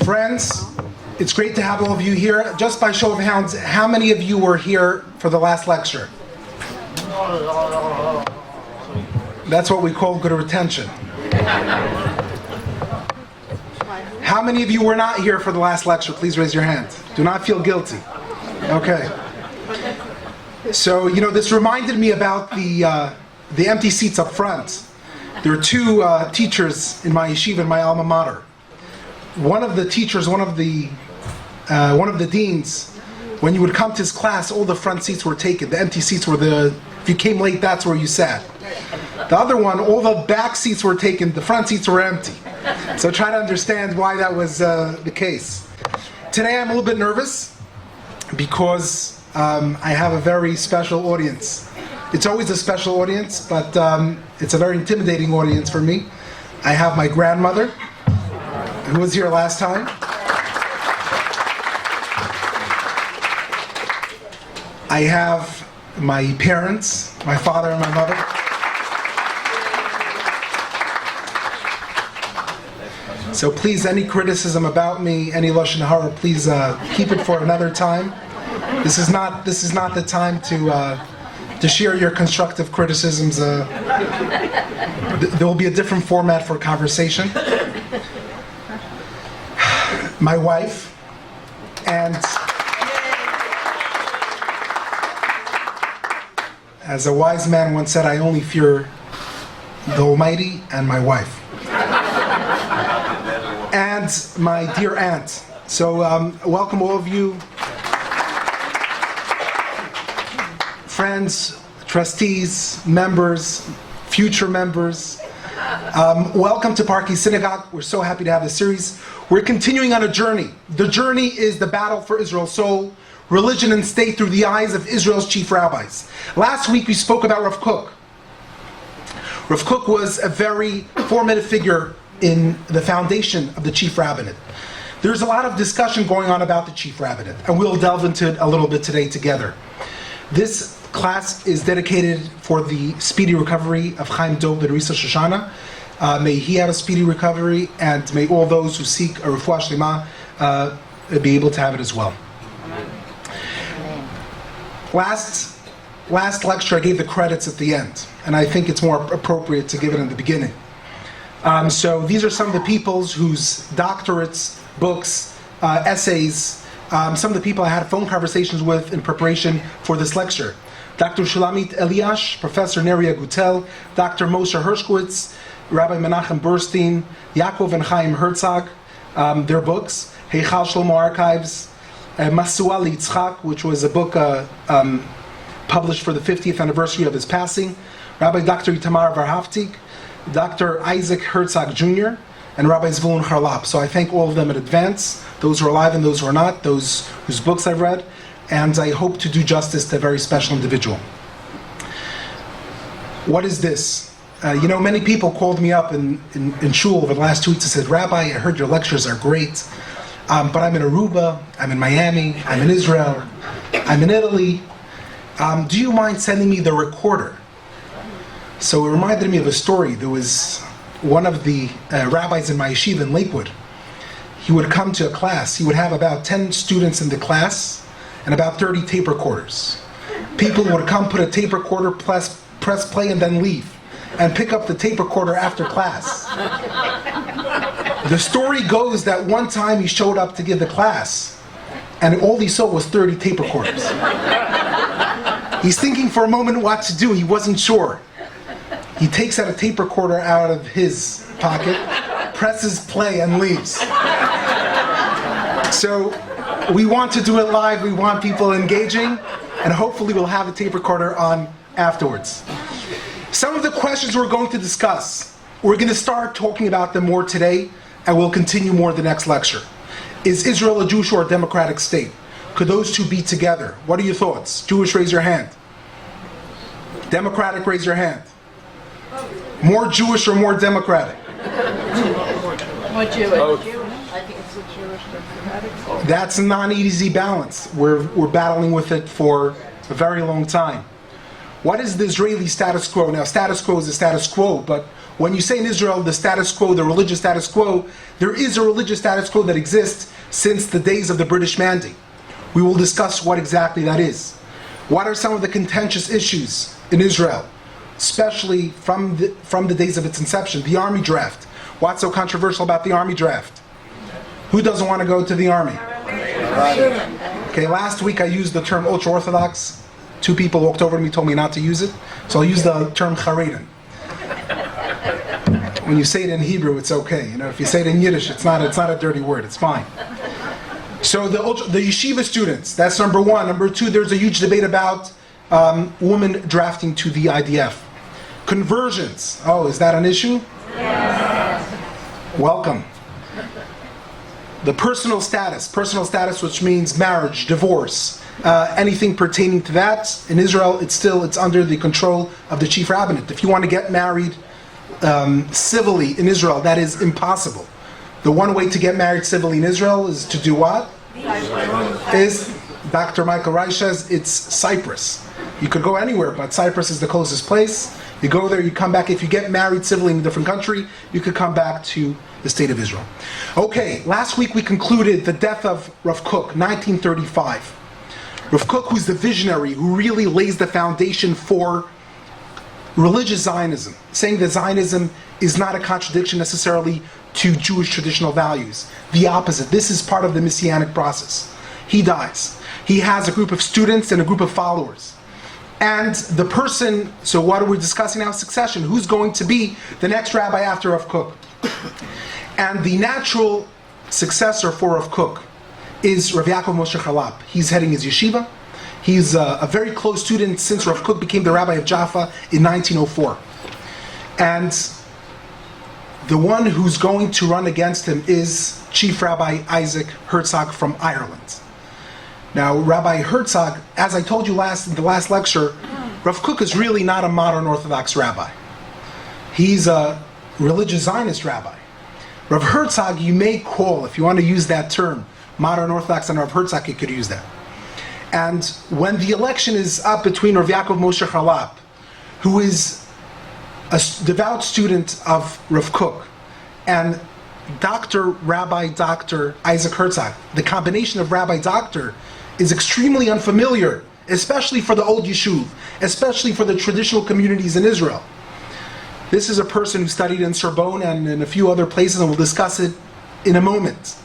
Friends, it's great to have all of you here. Just by show of hands, how many of you were here for the last lecture? That's what we call good retention. How many of you were not here for the last lecture? Please raise your hand. Do not feel guilty. Okay. So, this reminded me about the empty seats up front. There are two teachers in my yeshiva, in my alma mater. One of the teachers, one of the deans, when you would come to his class, all the front seats were taken. The empty seats were if you came late, that's where you sat. The other one, all the back seats were taken, the front seats were empty. So try to understand why that was the case. Today I'm a little bit nervous because I have a very special audience. It's always a special audience, but it's a very intimidating audience for me. I have my grandmother, who was here last time. I have my parents, my father and my mother. So please, any criticism about me, any lashon hara, please keep it for another time. This is not the time to share your constructive criticisms. There will be a different format for conversation. My wife, and as a wise man once said, I only fear the Almighty and my wife. And my dear aunt. So welcome all of you, friends, trustees, members, future members. Welcome to Park East Synagogue. We're so happy to have this series. We're continuing on a journey. The journey is the battle for Israel's soul, religion and state through the eyes of Israel's chief rabbis. Last week we spoke about Rav Kook. Rav Kook was a very formative figure in the foundation of the chief rabbinate. There's a lot of discussion going on about the chief rabbinate, and we'll delve into it a little bit today together. This class is dedicated for the speedy recovery of Chaim Dov ben Risa Shoshana. May he have a speedy recovery, and may all those who seek a refuah shlema be able to have it as well. Last lecture I gave the credits at the end, and I think it's more appropriate to give it in the beginning. So these are some of the people whose doctorates, books, essays, some of the people I had phone conversations with in preparation for this lecture. Dr. Shulamit Eliash, Professor Neria Gutel, Dr. Moshe Hershkowitz, Rabbi Menachem Burstein, Yaakov and Chaim Herzog, their books, Heichal Shlomo Archives, Masua Yitzchak, which was a book published for the 50th anniversary of his passing, Rabbi Dr. Itamar Varhaftik, Dr. Isaac Herzog Jr., and Rabbi Zvulun Charlap. So I thank all of them in advance, those who are alive and those who are not, those whose books I've read, and I hope to do justice to a very special individual. What is this? Many people called me up in shul over the last 2 weeks and said, Rabbi, I heard your lectures are great, but I'm in Aruba, I'm in Miami, I'm in Israel, I'm in Italy. Do you mind sending me the recorder? So it reminded me of a story. There was one of the rabbis in my yeshiva in Lakewood. He would come to a class. He would have about 10 students in the class and about 30 tape recorders. People would come, put a tape recorder, press play, and then leave, and pick up the tape recorder after class. The story goes that one time he showed up to give the class, and all he saw was 30 tape recorders. He's thinking for a moment what to do. He wasn't sure. He takes out a tape recorder out of his pocket, presses play, and leaves. So we want to do it live. We want people engaging, and hopefully we'll have the tape recorder on afterwards. Some of the questions we're going to discuss, we're going to start talking about them more today, and we'll continue more the next lecture. Is Israel a Jewish or a democratic state? Could those two be together? What are your thoughts? Jewish, raise your hand. Democratic, raise your hand. More Jewish or more democratic? More Jewish. I think it's a Jewish democratic. That's not an easy balance. We're battling with it for a very long time. What is the Israeli status quo? Now, status quo is the status quo, but when you say in Israel the status quo, the religious status quo, there is a religious status quo that exists since the days of the British Mandate. We will discuss what exactly that is. What are some of the contentious issues in Israel, especially from the days of its inception? The army draft. What's so controversial about the army draft? Who doesn't want to go to the army? Okay, last week I used the term ultra-Orthodox. 2 people walked over to me, told me not to use it, so I'll use the term Haredim. When you say it in Hebrew, it's okay. If you say it in Yiddish, it's not a dirty word. It's fine. So the yeshiva students, that's number 1. Number 2, there's a huge debate about women drafting to the IDF. Conversions. Oh, is that an issue? Yes. Welcome. The personal status, which means marriage, divorce, anything pertaining to that. In Israel, it's under the control of the chief rabbinate. If you want to get married civilly in Israel, that is impossible. The one way to get married civilly in Israel is to do what? Is Dr. Michael Reich says it's Cyprus. You could go anywhere, but Cyprus is the closest place. You go there, you come back. If you get married civilly in a different country, you could come back to the state of Israel. Okay, last week we concluded the death of Rav Kook, 1935. Rav Kook, who's the visionary, who really lays the foundation for religious Zionism, saying that Zionism is not a contradiction necessarily to Jewish traditional values. The opposite. This is part of the Messianic process. He dies. He has a group of students and a group of followers. And the person, so what are we discussing now? Succession. Who's going to be the next rabbi after Rav Kook? And the natural successor for Rav Kook is Rav Yaakov Moshe Charlap. He's heading his yeshiva. He's a very close student since Rav Kook became the rabbi of Jaffa in 1904. And the one who's going to run against him is Chief Rabbi Isaac Herzog from Ireland. Now, Rabbi Herzog, as I told you in the last lecture, Rav Kook is really not a modern Orthodox rabbi. He's a religious Zionist rabbi. Rav Herzog, you may call, if you want to use that term, modern Orthodox, and Rav Herzog, you could use that. And when the election is up between Rav Yaakov Moshe Charlap, who is a devout student of Rav Kook, and Rabbi Dr. Isaac Herzog, the combination of Rabbi Doctor is extremely unfamiliar, especially for the old Yishuv, especially for the traditional communities in Israel. This is a person who studied in Sorbonne and in a few other places, and we'll discuss it in a moment.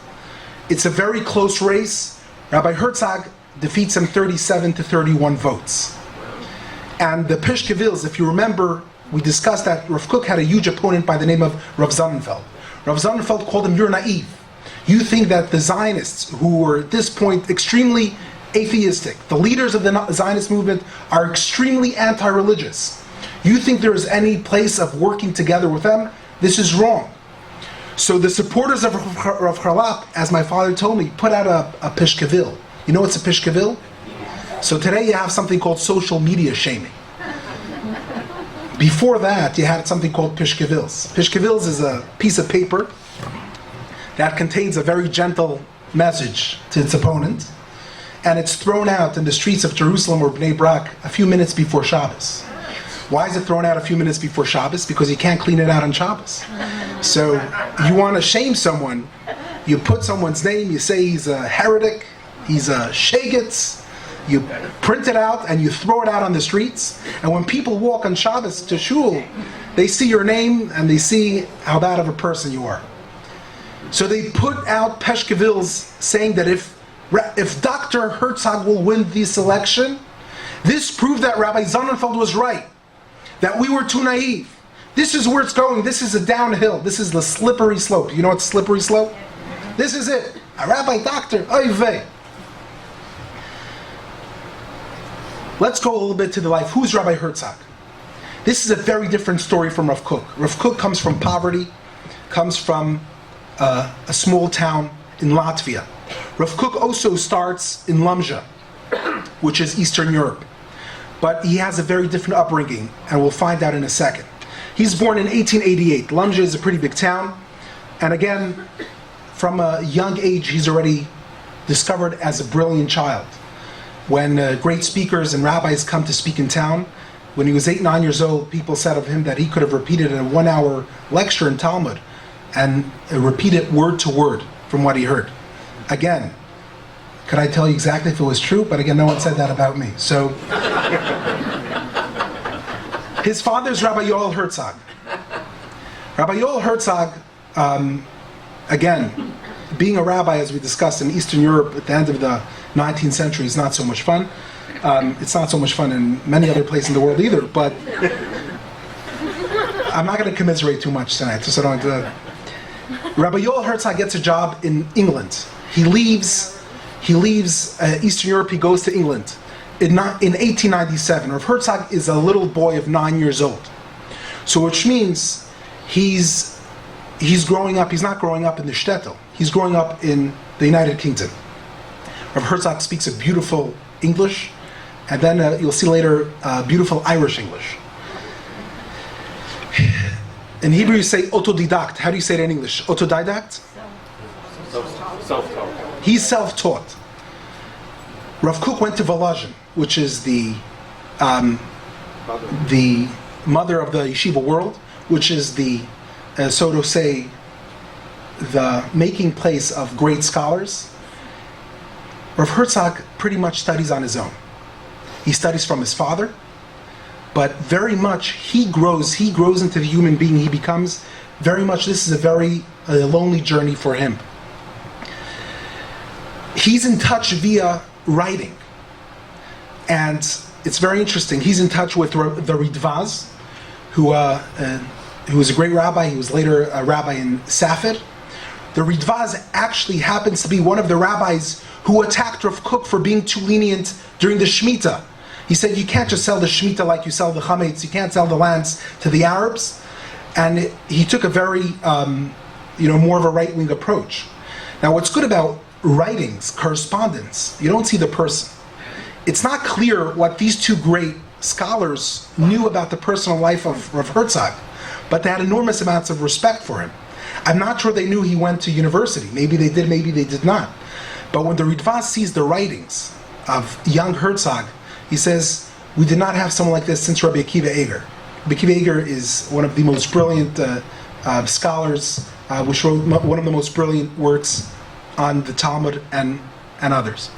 It's a very close race. Rabbi Herzog defeats him 37 to 31 votes. And the Pishkevils, if you remember, we discussed that Rav Kook had a huge opponent by the name of Rav Sonnenfeld. Rav Sonnenfeld called him, "You're naive. You think that the Zionists, who were at this point extremely atheistic, the leaders of the Zionist movement are extremely anti-religious. You think there is any place of working together with them? This is wrong." So the supporters of Rav Charlap, as my father told me, put out a Pishkevil. You know what's a Pishkevil? So today you have something called social media shaming. Before that, you had something called Pishkevils. Pishkevils is a piece of paper that contains a very gentle message to its opponent, and it's thrown out in the streets of Jerusalem or Bnei Brak a few minutes before Shabbos. Why is it thrown out a few minutes before Shabbos? Because you can't clean it out on Shabbos. So you want to shame someone, you put someone's name, you say he's a heretic, he's a shegitz, you print it out and you throw it out on the streets, and when people walk on Shabbos to shul, they see your name and they see how bad of a person you are. So they put out Peshkevils saying that if Dr. Herzog will win this election, this proved that Rabbi Sonnenfeld was right, that we were too naive. This is where it's going. This is a downhill. This is the slippery slope. You know what's slippery slope? This is it. A Rabbi Doctor, oy vey. Let's go a little bit to the life. Who's Rabbi Herzog? This is a very different story from Rav Kook. Rav Kook comes from poverty, comes from a small town in Latvia. Rav Kook also starts in Lumja, which is Eastern Europe. But he has a very different upbringing, and we'll find out in a second. He's born in 1888. Lumja is a pretty big town. And again, from a young age, he's already discovered as a brilliant child. When great speakers and rabbis come to speak in town, When he was 8, 9 years old, people said of him that he could have repeated a 1-hour lecture in Talmud and repeat it word to word from what he heard. Again, could I tell you exactly if it was true? But again, no one said that about me. So, his father is Rabbi Yoel Herzog. Rabbi Yoel Herzog, again, being a rabbi, as we discussed, in Eastern Europe at the end of the 19th century is not so much fun. It's not so much fun in many other places in the world either, but I'm not going to commiserate too much tonight, so I don't do that. Rabbi Yoel Herzog gets a job in England. He leaves Eastern Europe, he goes to England. In 1897, Rav Herzog is a little boy of 9 years old. So which means he's growing up, he's not growing up in the shtetl, he's growing up in the United Kingdom. Rav Herzog speaks a beautiful English, and then you'll see later beautiful Irish English. In Hebrew you say autodidact. How do you say it in English? Autodidact? Self-taught. He's self-taught. Rav Kook went to Volozhin, which is the mother of the yeshiva world, which is the, so to say, the making place of great scholars. Rav Herzog pretty much studies on his own. He studies from his father, but very much he grows into the human being he becomes. Very much this is a very lonely journey for him. He's in touch via writing, and it's very interesting. He's in touch with the Ridvaz, who was a great rabbi. He was later a rabbi in Safed. The Ridvaz actually happens to be one of the rabbis who attacked Rav Kook for being too lenient during the Shemitah. He said, you can't just sell the Shemitah like you sell the Chametz, you can't sell the lands to the Arabs. And he took a very, more of a right-wing approach. Now what's good about writings, correspondence, you don't see the person. It's not clear what these two great scholars knew about the personal life of Rav Herzog, but they had enormous amounts of respect for him. I'm not sure they knew he went to university. Maybe they did, maybe they did not. But when the Ridvaz sees the writings of young Herzog, he says, we did not have someone like this since Rabbi Akiva Eger. Rabbi Akiva Eger is one of the most brilliant scholars, which wrote one of the most brilliant works on the Talmud and others.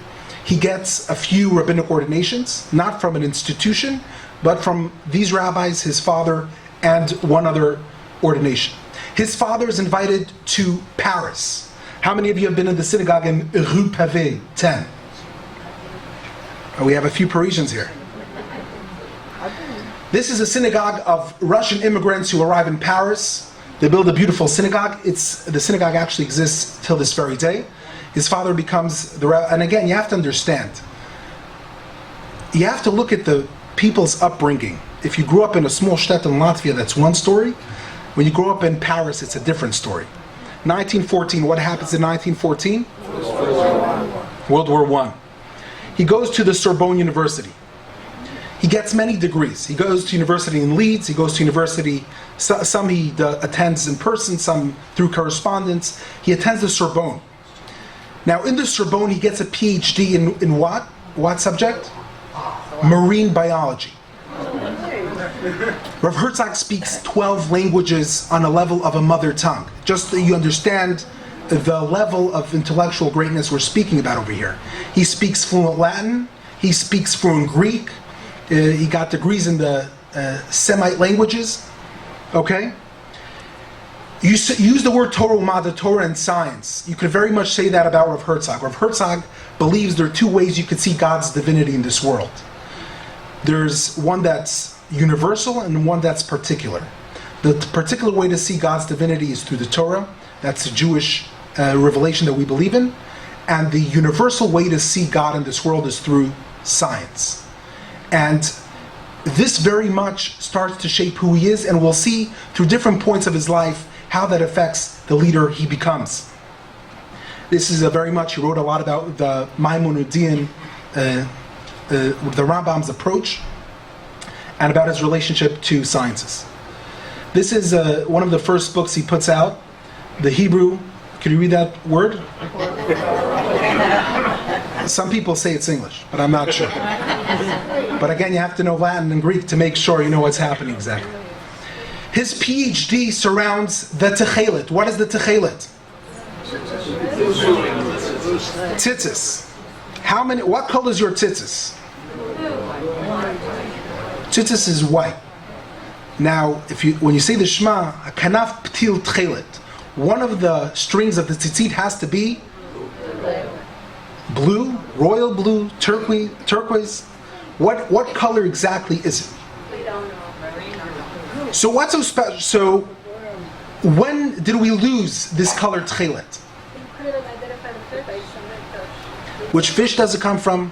He gets a few rabbinic ordinations, not from an institution, but from these rabbis, his father, and one other ordination. His father is invited to Paris. How many of you have been in the synagogue in Rue Pavée 10? Oh, we have a few Parisians here. This is a synagogue of Russian immigrants who arrive in Paris. They build a beautiful synagogue. The synagogue actually exists till this very day. His father becomes the rabbi. And again, you have to understand, you have to look at the people's upbringing. If you grew up in a small shtetl in Latvia, that's one story. When you grow up in Paris, it's a different story. 1914, what happens in 1914? World War I. He goes to the Sorbonne University. He gets many degrees. He goes to university in Leeds, he goes to university, some he attends in person, some through correspondence. He attends the Sorbonne. Now in the Sorbonne he gets a PhD in what? What subject? Marine biology. Rav Herzog speaks 12 languages on a level of a mother tongue. Just so you understand the level of intellectual greatness we're speaking about over here. He speaks fluent Latin, he speaks fluent Greek, he got degrees in the Semite languages, okay? You use the word Torah U'ma, the Torah and science. You could very much say that about Rav Herzog. Rav Herzog believes there are two ways you could see God's divinity in this world. There's one that's universal and one that's particular. The particular way to see God's divinity is through the Torah. That's the Jewish revelation that we believe in. And the universal way to see God in this world is through science. And this very much starts to shape who he is, and we'll see through different points of his life how that affects the leader he becomes. This is very much, he wrote a lot about the Maimonidean, the Rambam's approach, and about his relationship to sciences. This is one of the first books he puts out, the Hebrew. Can you read that word? Some people say it's English, but I'm not sure. But again, you have to know Latin and Greek to make sure you know what's happening exactly. His PhD surrounds the Techelet. What is the Techelet? Tzitzis. What color is your tzitzis? Tzitzis is white. Now, when you say the Shema, kanaf ptil tchelet, one of the strings of the tzitzit has to be blue, royal blue, turquoise. What color exactly is it? We don't know. So what's so special? So when did we lose this color tchelet? Which fish does it come from?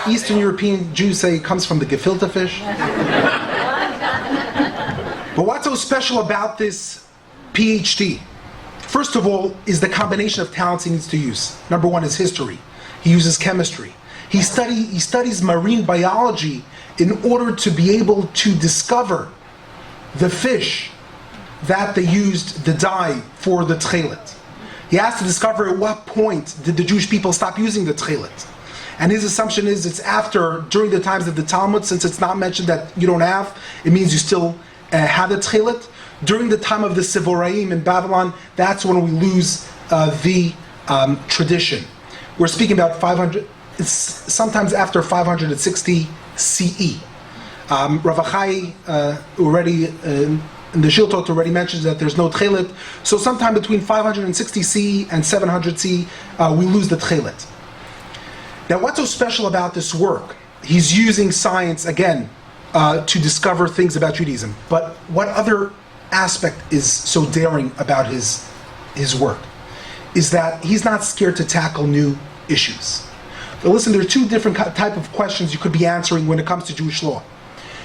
Eastern European Jews say it comes from the gefilte fish. But what's so special about this PhD? First of all, is the combination of talents he needs to use. Number one is history. He uses chemistry. He studies marine biology in order to be able to discover the fish that they used the dye for the tchelet. He has to discover at what point did the Jewish people stop using the tchelet. And his assumption is it's during the times of the Talmud, since it's not mentioned that you don't have, it means you still have the tchelet. During the time of the Sivoraim in Babylon, that's when we lose the tradition. We're speaking about 500, it's sometimes after 560 CE. Rav Achai already, in the Shiltot already mentions that there's no tchelet. So sometime between 560 CE and 700 CE, we lose the tchelet. Now what's so special about this work? He's using science, again, to discover things about Judaism. But what other aspect is so daring about his work? Is that he's not scared to tackle new issues. But listen, there are two different type of questions you could be answering when it comes to Jewish law.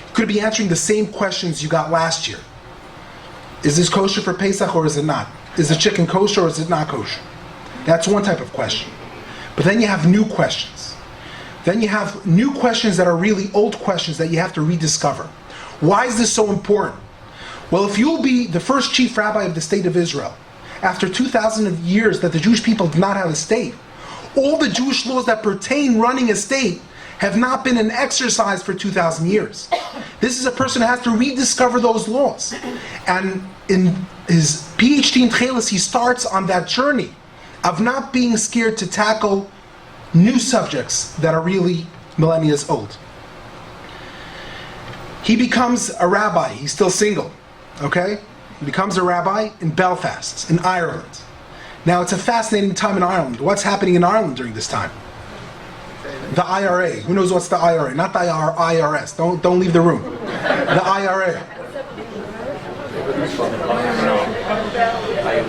You could be answering the same questions you got last year. Is this kosher for Pesach or is it not? Is the chicken kosher or is it not kosher? That's one type of question. But then you have new questions. Then you have new questions that are really old questions that you have to rediscover. Why is this so important? Well, if you'll be the first chief rabbi of the state of Israel, after 2,000 years that the Jewish people did not have a state, all the Jewish laws that pertain running a state have not been an exercise for 2,000 years. This is a person who has to rediscover those laws. And in his PhD in Tchelis, he starts on that journey of not being scared to tackle new subjects that are really millennia old. He becomes a rabbi. He's still single, okay? He becomes a rabbi in Belfast, in Ireland. Now, it's a fascinating time in Ireland. What's happening in Ireland during this time? The IRA. Who knows what's the IRA? Not the IRS. Don't leave the room. The IRA.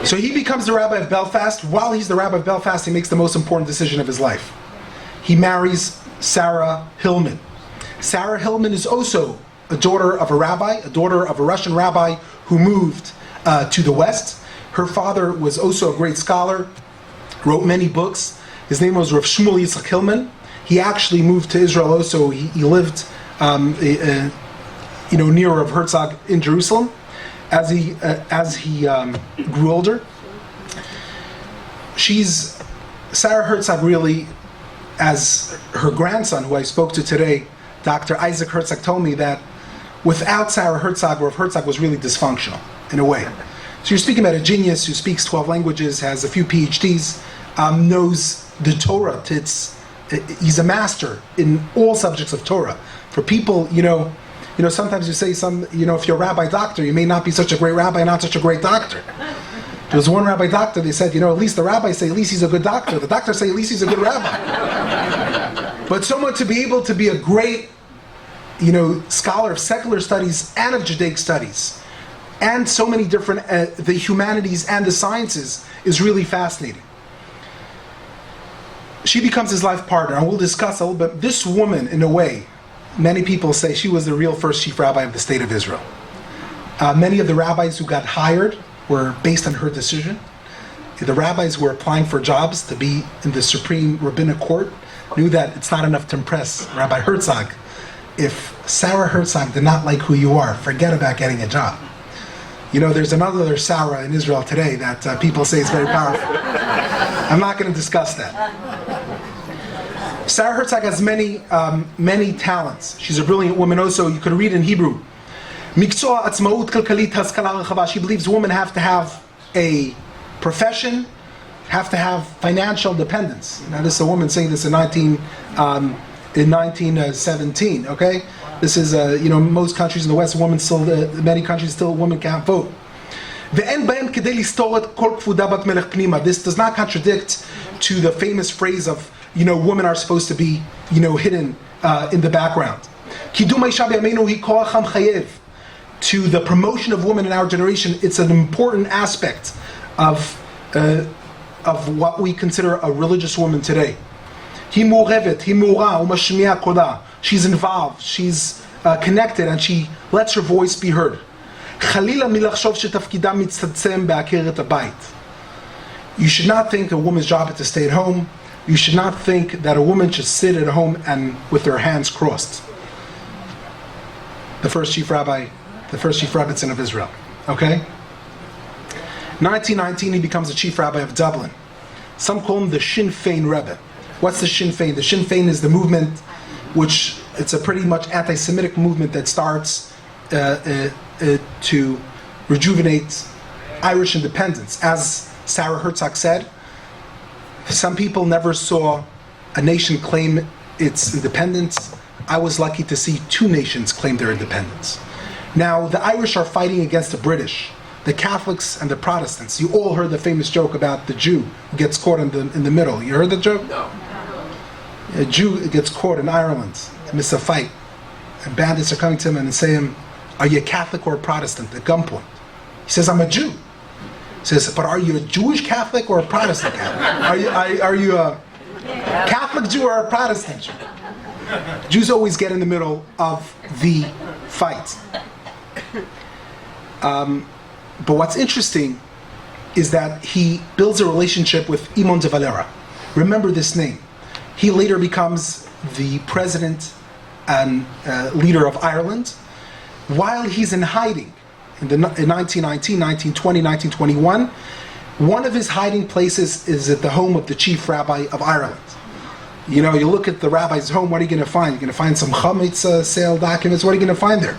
So he becomes the rabbi of Belfast. While he's the rabbi of Belfast, he makes the most important decision of his life. He marries Sarah Hillman. Sarah Hillman is also a daughter of a rabbi, a daughter of a Russian rabbi who moved to the West. Her father was also a great scholar, wrote many books. His name was Rav Shmuel Yitzchak Hillman. He actually moved to Israel also. He lived near Rav Herzog in Jerusalem as he grew older. Sarah Herzog really, as her grandson, who I spoke to today, Dr. Isaac Herzog, told me that without Sarah Herzog, Rav Herzog was really dysfunctional in a way. So you're speaking about a genius who speaks 12 languages, has a few PhDs, knows the Torah. He's a master in all subjects of Torah. For people, sometimes you say if you're a rabbi doctor, you may not be such a great rabbi, not such a great doctor. There was one rabbi doctor, they said, at least the rabbis say, at least he's a good doctor. The doctors say, at least he's a good rabbi. But someone to be able to be a great, scholar of secular studies and of Judaic studies, and so many different, the humanities and the sciences, is really fascinating. She becomes his life partner, and we'll discuss a little bit. This woman, in a way, many people say she was the real first chief rabbi of the state of Israel. Many of the rabbis who got hired were based on her decision. The rabbis who were applying for jobs to be in the Supreme Rabbinic Court knew that it's not enough to impress Rabbi Herzog. If Sarah Herzog did not like who you are, forget about getting a job. There's another Sarah in Israel today that people say is very powerful. I'm not going to discuss that. Sarah Herzog has many talents. She's a brilliant woman also. You could read in Hebrew. Miktsua atzmaut kalkalit haskala rechava. She believes women have to have a profession, have to have financial independence. Now this is a woman saying this in 1917. Okay, this is most countries in the West, women still, many countries still, women can't vote. This does not contradict to the famous phrase of women are supposed to be hidden in the background. To the promotion of women in our generation, it's an important aspect of what we consider a religious woman today. She's involved, she's connected, and she lets her voice be heard. You should not think a woman's job is to stay at home. You should not think that a woman should sit at home and with her hands crossed. The first chief rebbitzin of Israel. Okay? 1919, he becomes the chief rabbi of Dublin. Some call him the Sinn Féin Rebbe. What's the Sinn Féin? The Sinn Féin is the movement, which it's a pretty much anti-Semitic movement that starts to rejuvenate Irish independence. As Sarah Herzog said, some people never saw a nation claim its independence. I was lucky to see two nations claim their independence. Now, the Irish are fighting against the British, the Catholics and the Protestants. You all heard the famous joke about the Jew who gets caught in the middle. You heard the joke? No. A Jew gets caught in Ireland amidst a fight. And bandits are coming to him and saying, "Are you a Catholic or a Protestant?" at gunpoint. He says, "I'm a Jew." He says, "But are you a Jewish Catholic or a Protestant Catholic? Are you a Catholic Jew or a Protestant Jew?" Jews always get in the middle of the fight. But what's interesting is that he builds a relationship with Imon de Valera. Remember this name. He later becomes the president and leader of Ireland. While he's in hiding in 1919, 1920, 1921, one of his hiding places is at the home of the chief rabbi of Ireland. You look at the rabbi's home, what are you going to find? You're going to find some chametz sale documents. What are you going to find there?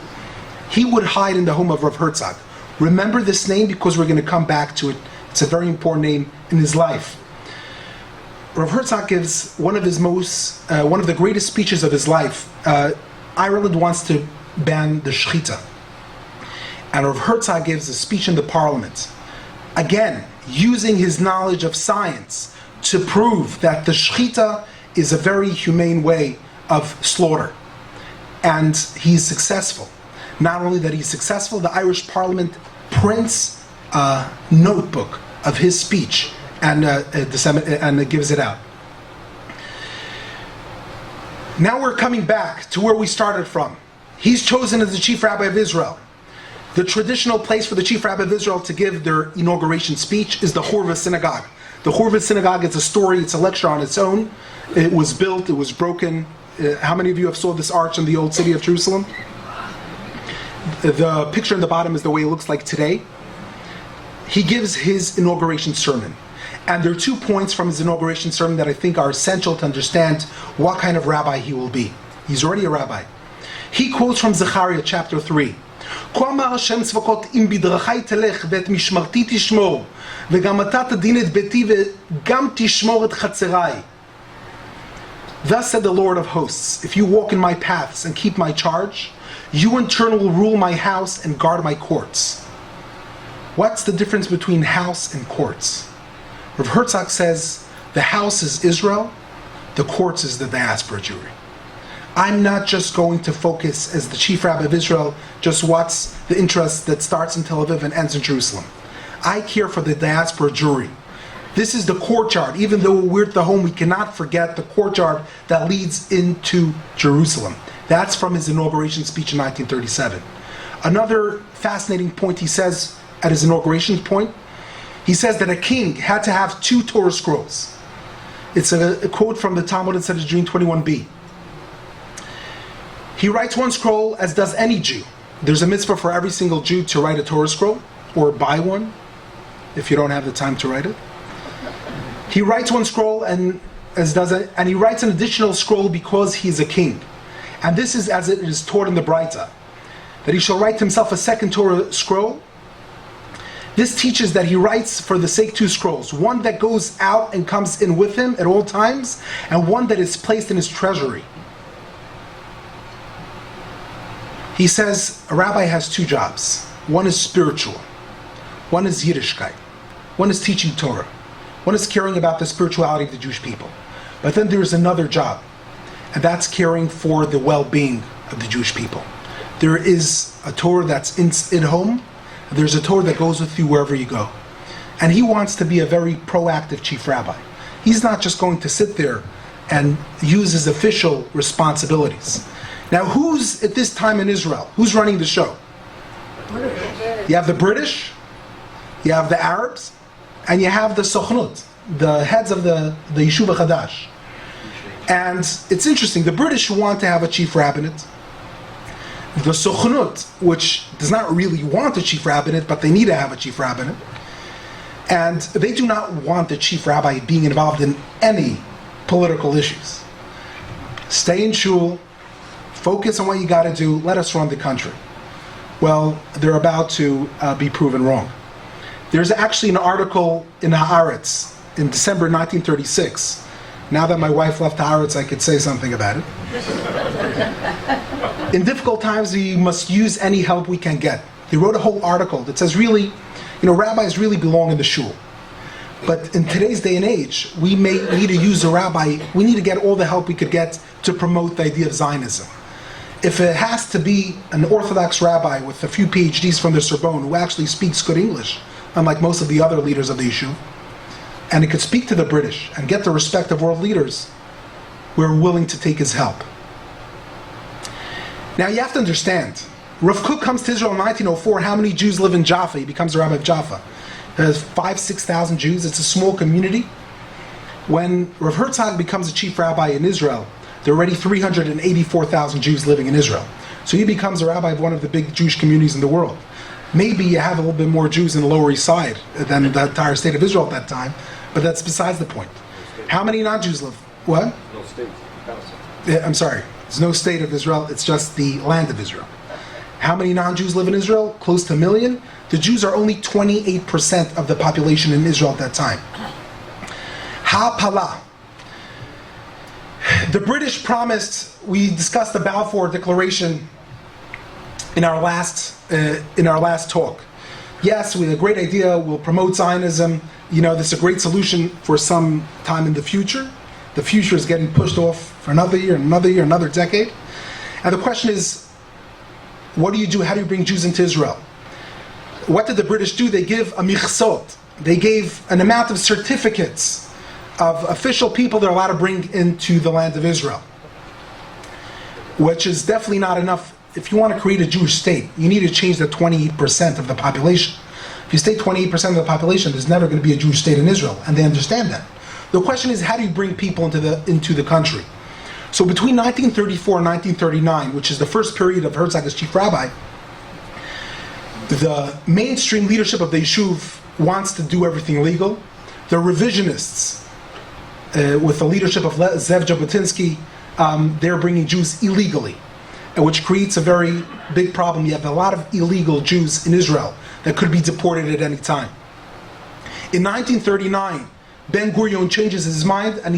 He would hide in the home of Rav Herzog. Remember this name because we're going to come back to it. It's a very important name in his life. Rav Herzog gives one of the greatest speeches of his life. Ireland wants to ban the shechita. And Rav Herzog gives a speech in the parliament. Again, using his knowledge of science to prove that the shechita is a very humane way of slaughter. And he's successful. Not only that he's successful, the Irish Parliament prints a notebook of his speech and gives it out. Now we're coming back to where we started from. He's chosen as the chief rabbi of Israel. The traditional place for the chief rabbi of Israel to give their inauguration speech is the Horva Synagogue. The Horva Synagogue is a story, it's a lecture on its own. It was built, it was broken. How many of you have saw this arch in the old city of Jerusalem? The picture in the bottom is the way it looks like today. He gives his inauguration sermon. And there are 2 points from his inauguration sermon that I think are essential to understand what kind of rabbi he will be. He's already a rabbi. He quotes from Zechariah chapter 3. Thus said the Lord of hosts, if you walk in my paths and keep my charge, you in turn will rule my house and guard my courts. What's the difference between house and courts? Rav Herzog says the house is Israel, the courts is the diaspora Jewry. I'm not just going to focus as the chief rabbi of Israel, just what's the interest that starts in Tel Aviv and ends in Jerusalem. I care for the diaspora Jewry. This is the courtyard. Even though we're at the home, we cannot forget the courtyard that leads into Jerusalem. That's from his inauguration speech in 1937. Another fascinating point he says at his inauguration point, he says that a king had to have 2 Torah scrolls. It's a quote from the Talmud in Sanhedrin 21b. He writes 1 scroll as does any Jew. There's a mitzvah for every single Jew to write a Torah scroll or buy one if you don't have the time to write it. He writes 1 scroll and and he writes an additional scroll because he's a king. And this is as it is taught in the Braita, that he shall write himself a second Torah scroll. This teaches that he writes for the sake two scrolls, one that goes out and comes in with him at all times, and one that is placed in his treasury. He says a rabbi has two jobs. One is spiritual, one is Yiddishkeit, one is teaching Torah, one is caring about the spirituality of the Jewish people. But then there is another job, and that's caring for the well-being of the Jewish people. There is a Torah that's in home, and there's a Torah that goes with you wherever you go. And he wants to be a very proactive chief rabbi. He's not just going to sit there and use his official responsibilities. Now, who's at this time in Israel? Who's running the show? You have the British, you have the Arabs, and you have the Sochnut, the heads of the Yeshuva Chadash. And it's interesting, the British want to have a chief rabbinate. The Sochnut, which does not really want a chief rabbinate, but they need to have a chief rabbinate. And they do not want the chief rabbi being involved in any political issues. Stay in shul, focus on what you got to do, let us run the country. Well, they're about to be proven wrong. There's actually an article in Haaretz in December 1936. Now that my wife left Haaretz, I could say something about it. In difficult times, we must use any help we can get. He wrote a whole article that says, really, rabbis really belong in the shul. But in today's day and age, we may need to use a rabbi, we need to get all the help we could get to promote the idea of Zionism. If it has to be an Orthodox rabbi with a few PhDs from the Sorbonne who actually speaks good English, unlike most of the other leaders of the issue, and he could speak to the British and get the respect of world leaders, we're willing to take his help. Now you have to understand, Rav Kook comes to Israel in 1904, how many Jews live in Jaffa? He becomes the rabbi of Jaffa. There's 5,000-6,000 Jews, it's a small community. When Rav Herzog becomes a chief rabbi in Israel, there are already 384,000 Jews living in Israel. So he becomes a rabbi of one of the big Jewish communities in the world. Maybe you have a little bit more Jews in the Lower East Side than the entire state of Israel at that time, but that's besides the point. How many non-Jews live? What? No state. I'm sorry. There's no state of Israel, it's just the land of Israel. How many non-Jews live in Israel? Close to 1 million. The Jews are only 28% of the population in Israel at that time. Ha'apala. The British promised, we discussed the Balfour Declaration in our last talk. Yes, we have a great idea, we'll promote Zionism, this is a great solution for some time in the future. The future is getting pushed off for another year, another decade. And the question is, what do you do? How do you bring Jews into Israel? What did the British do? They give a michsot. They gave an amount of certificates of official people they're allowed to bring into the land of Israel, which is definitely not enough. If you want to create a Jewish state, you need to change the 28% of the population. If you stay 28% of the population, there's never going to be a Jewish state in Israel, and they understand that. The question is, how do you bring people into the country? So between 1934 and 1939, which is the first period of Herzog as chief rabbi, the mainstream leadership of the Yishuv wants to do everything legal. The revisionists, with the leadership of Zev Jabotinsky, they're bringing Jews illegally, which creates a very big problem. You have a lot of illegal Jews in Israel that could be deported at any time. In 1939, Ben Gurion changes his mind, and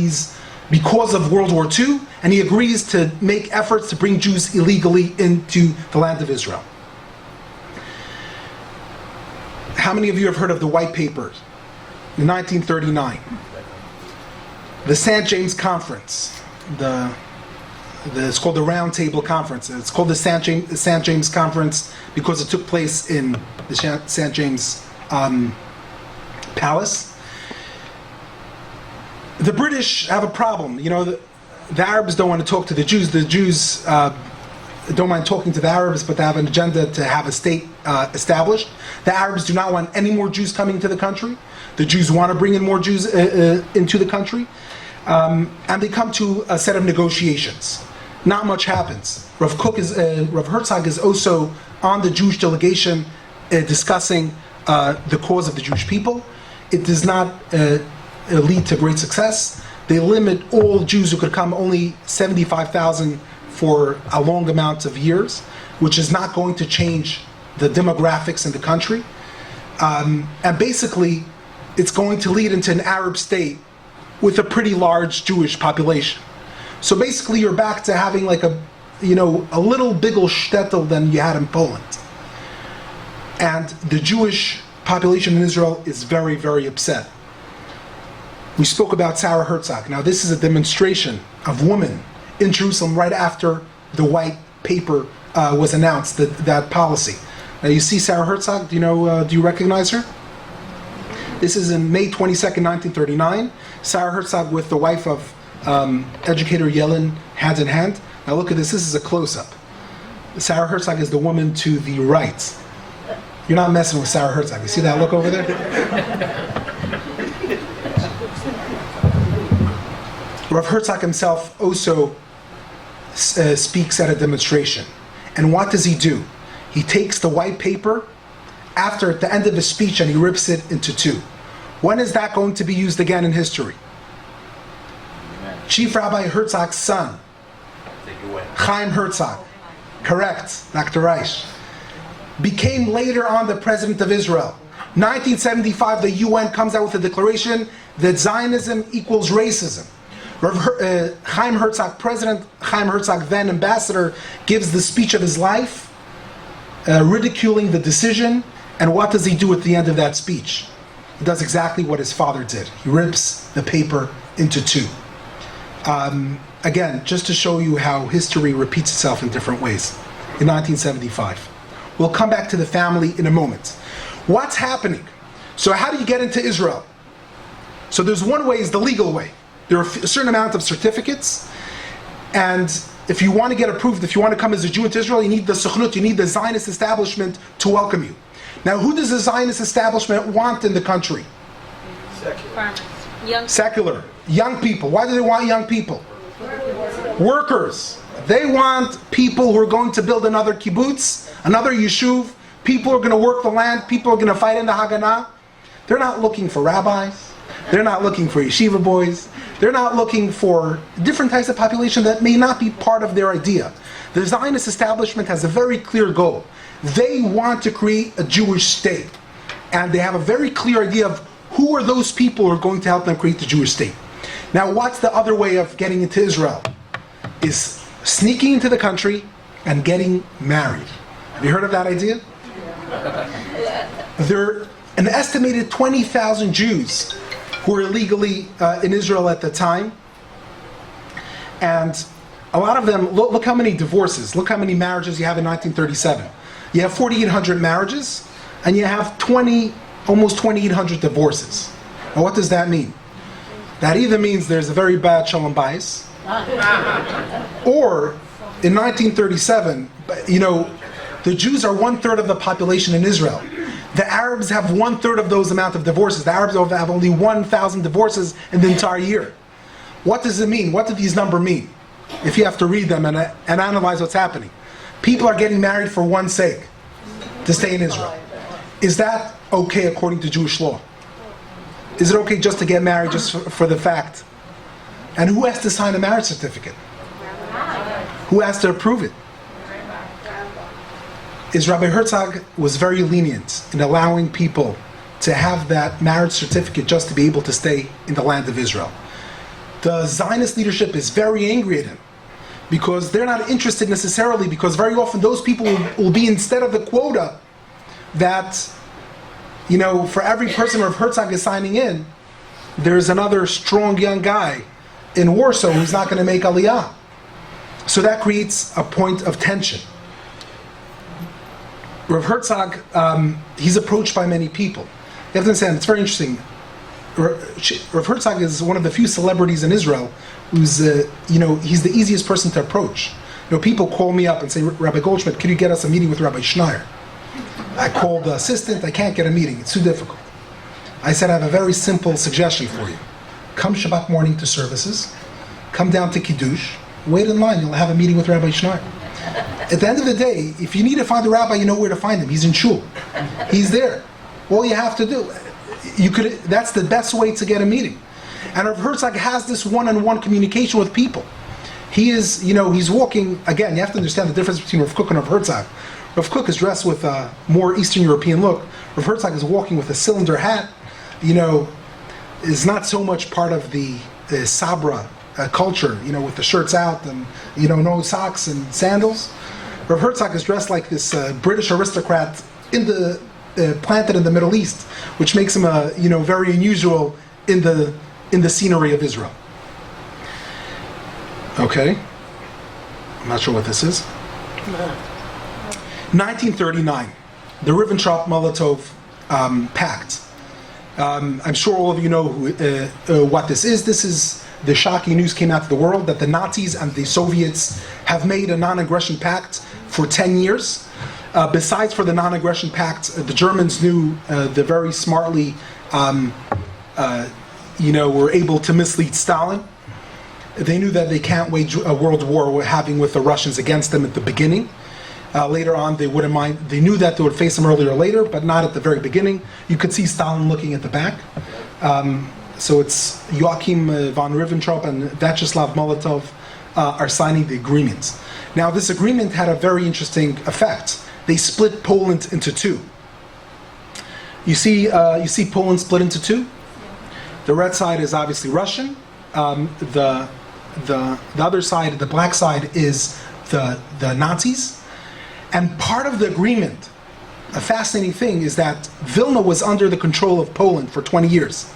because of World War II, and he agrees to make efforts to bring Jews illegally into the land of Israel. How many of you have heard of the White Papers in 1939? The St. James Conference, it's called the Round Table Conference. It's called the St. James Conference because it took place in the St. James Palace. The British have a problem. The Arabs don't want to talk to the Jews. The Jews don't mind talking to the Arabs, but they have an agenda to have a state established. The Arabs do not want any more Jews coming to the country. The Jews want to bring in more Jews into the country. And they come to a set of negotiations. Not much happens. Rav Herzog is also on the Jewish delegation discussing the cause of the Jewish people. It does not lead to great success. They limit all Jews who could come, only 75,000 for a long amount of years, which is not going to change the demographics in the country. And basically, it's going to lead into an Arab state with a pretty large Jewish population. So basically, you're back to having like a little bigger shtetl than you had in Poland. And the Jewish population in Israel is very, very upset. We spoke about Sarah Herzog. Now, this is a demonstration of women in Jerusalem right after the white paper was announced, that policy. Now, you see Sarah Herzog. Do you recognize her? This is in May 22nd, 1939. Sarah Herzog with the wife of educator Yellen, hand in hand. Now look at this. This is a close-up. Sarah Herzog is the woman to the right. You're not messing with Sarah Herzog. You see that look over there? Rav Herzog himself also speaks at a demonstration. And what does he do? He takes the white paper at the end of his speech and he rips it into two. When is that going to be used again in history? Chief Rabbi Herzog's son, Chaim Herzog, correct, Dr. Reich, became later on the president of Israel. 1975, the UN comes out with a declaration that Zionism equals racism. Chaim Herzog, President Chaim Herzog, then ambassador, gives the speech of his life, ridiculing the decision. And what does he do at the end of that speech? He does exactly what his father did. He rips the paper into two. Again, just to show you how history repeats itself in different ways. In 1975. We'll come back to the family in a moment. What's happening? So how do you get into Israel? So there's one way, is the legal way. There are a certain amount of certificates, and if you want to get approved, if you want to come as a Jew into Israel, you need the Sukhnut, you need the Zionist establishment to welcome you. Now, who does the Zionist establishment want in the country? Secular. Young people. Why do they want young people? Workers. They want people who are going to build another kibbutz, another yeshuv, people who are going to work the land, people who are going to fight in the Haganah. They're not looking for rabbis. They're not looking for yeshiva boys. They're not looking for different types of population that may not be part of their idea. The Zionist establishment has a very clear goal. They want to create a Jewish state. And they have a very clear idea of who are those people who are going to help them create the Jewish state. Now, what's the other way of getting into Israel? Is sneaking into the country and getting married. Have you heard of that idea? There are an estimated 20,000 Jews who were illegally in Israel at the time. And a lot of them, look how many divorces, look how many marriages you have in 1937. You have 4,800 marriages, and you have almost 2,800 divorces. Now what does that mean? That either means there's a very bad shalom bayis, or in 1937, the Jews are 1/3 of the population in Israel. The Arabs have 1/3 of those amount of divorces. The Arabs have only 1,000 divorces in the entire year. What does it mean? What do these numbers mean? If you have to read them and analyze what's happening. People are getting married for one sake, to stay in Israel. Is that okay according to Jewish law? Is it okay just to get married just for the fact? And who has to sign a marriage certificate? Who has to approve it? Rabbi Herzog was very lenient in allowing people to have that marriage certificate just to be able to stay in the land of Israel. The Zionist leadership is very angry at him because they're not interested necessarily, because very often those people will be, instead of the quota that, for every person Rav Herzog is signing in, there's another strong young guy in Warsaw who's not going to make Aliyah. So that creates a point of tension. Rav Herzog, he's approached by many people. You have to understand, it's very interesting. Rav Herzog is one of the few celebrities in Israel who's, he's the easiest person to approach. People call me up and say, Rabbi Goldschmidt, can you get us a meeting with Rabbi Schneier? I called the assistant, I can't get a meeting, it's too difficult. I said, I have a very simple suggestion for you. Come Shabbat morning to services, come down to Kiddush, wait in line, you'll have a meeting with Rabbi Schneier. At the end of the day, if you need to find a rabbi, you know where to find him. He's in shul. He's there. All you have to do, that's the best way to get a meeting. And Rav Herzog has this one-on-one communication with people. He is, he's walking, again, you have to understand the difference between Rav Kook and Rav Herzog. Rav Kook is dressed with a more Eastern European look. Rav Herzog is walking with a cylinder hat, is not so much part of the Sabra culture, with the shirts out and, no socks and sandals. Rav Herzog is dressed like this British aristocrat planted in the Middle East, which makes him very unusual in the scenery of Israel. Okay, I'm not sure what this is. 1939, the Ribbentrop-Molotov Pact. I'm sure all of you know what this is. This is the shocking news came out to the world that the Nazis and the Soviets have made a non-aggression pact for 10 years. Besides for the non-aggression pact, the Germans knew they very smartly, were able to mislead Stalin. They knew that they can't wage a world war we're having with the Russians against them at the beginning. Later on, they wouldn't mind. They knew that they would face them earlier or later, but not at the very beginning. You could see Stalin looking at the back. So it's Joachim von Ribbentrop and Vyacheslav Molotov are signing the agreement. Now, this agreement had a very interesting effect. They split Poland into two. You see Poland split into two. The red side is obviously Russian. The other side, the black side, is the Nazis. And part of the agreement, a fascinating thing, is that Vilna was under the control of Poland for 20 years.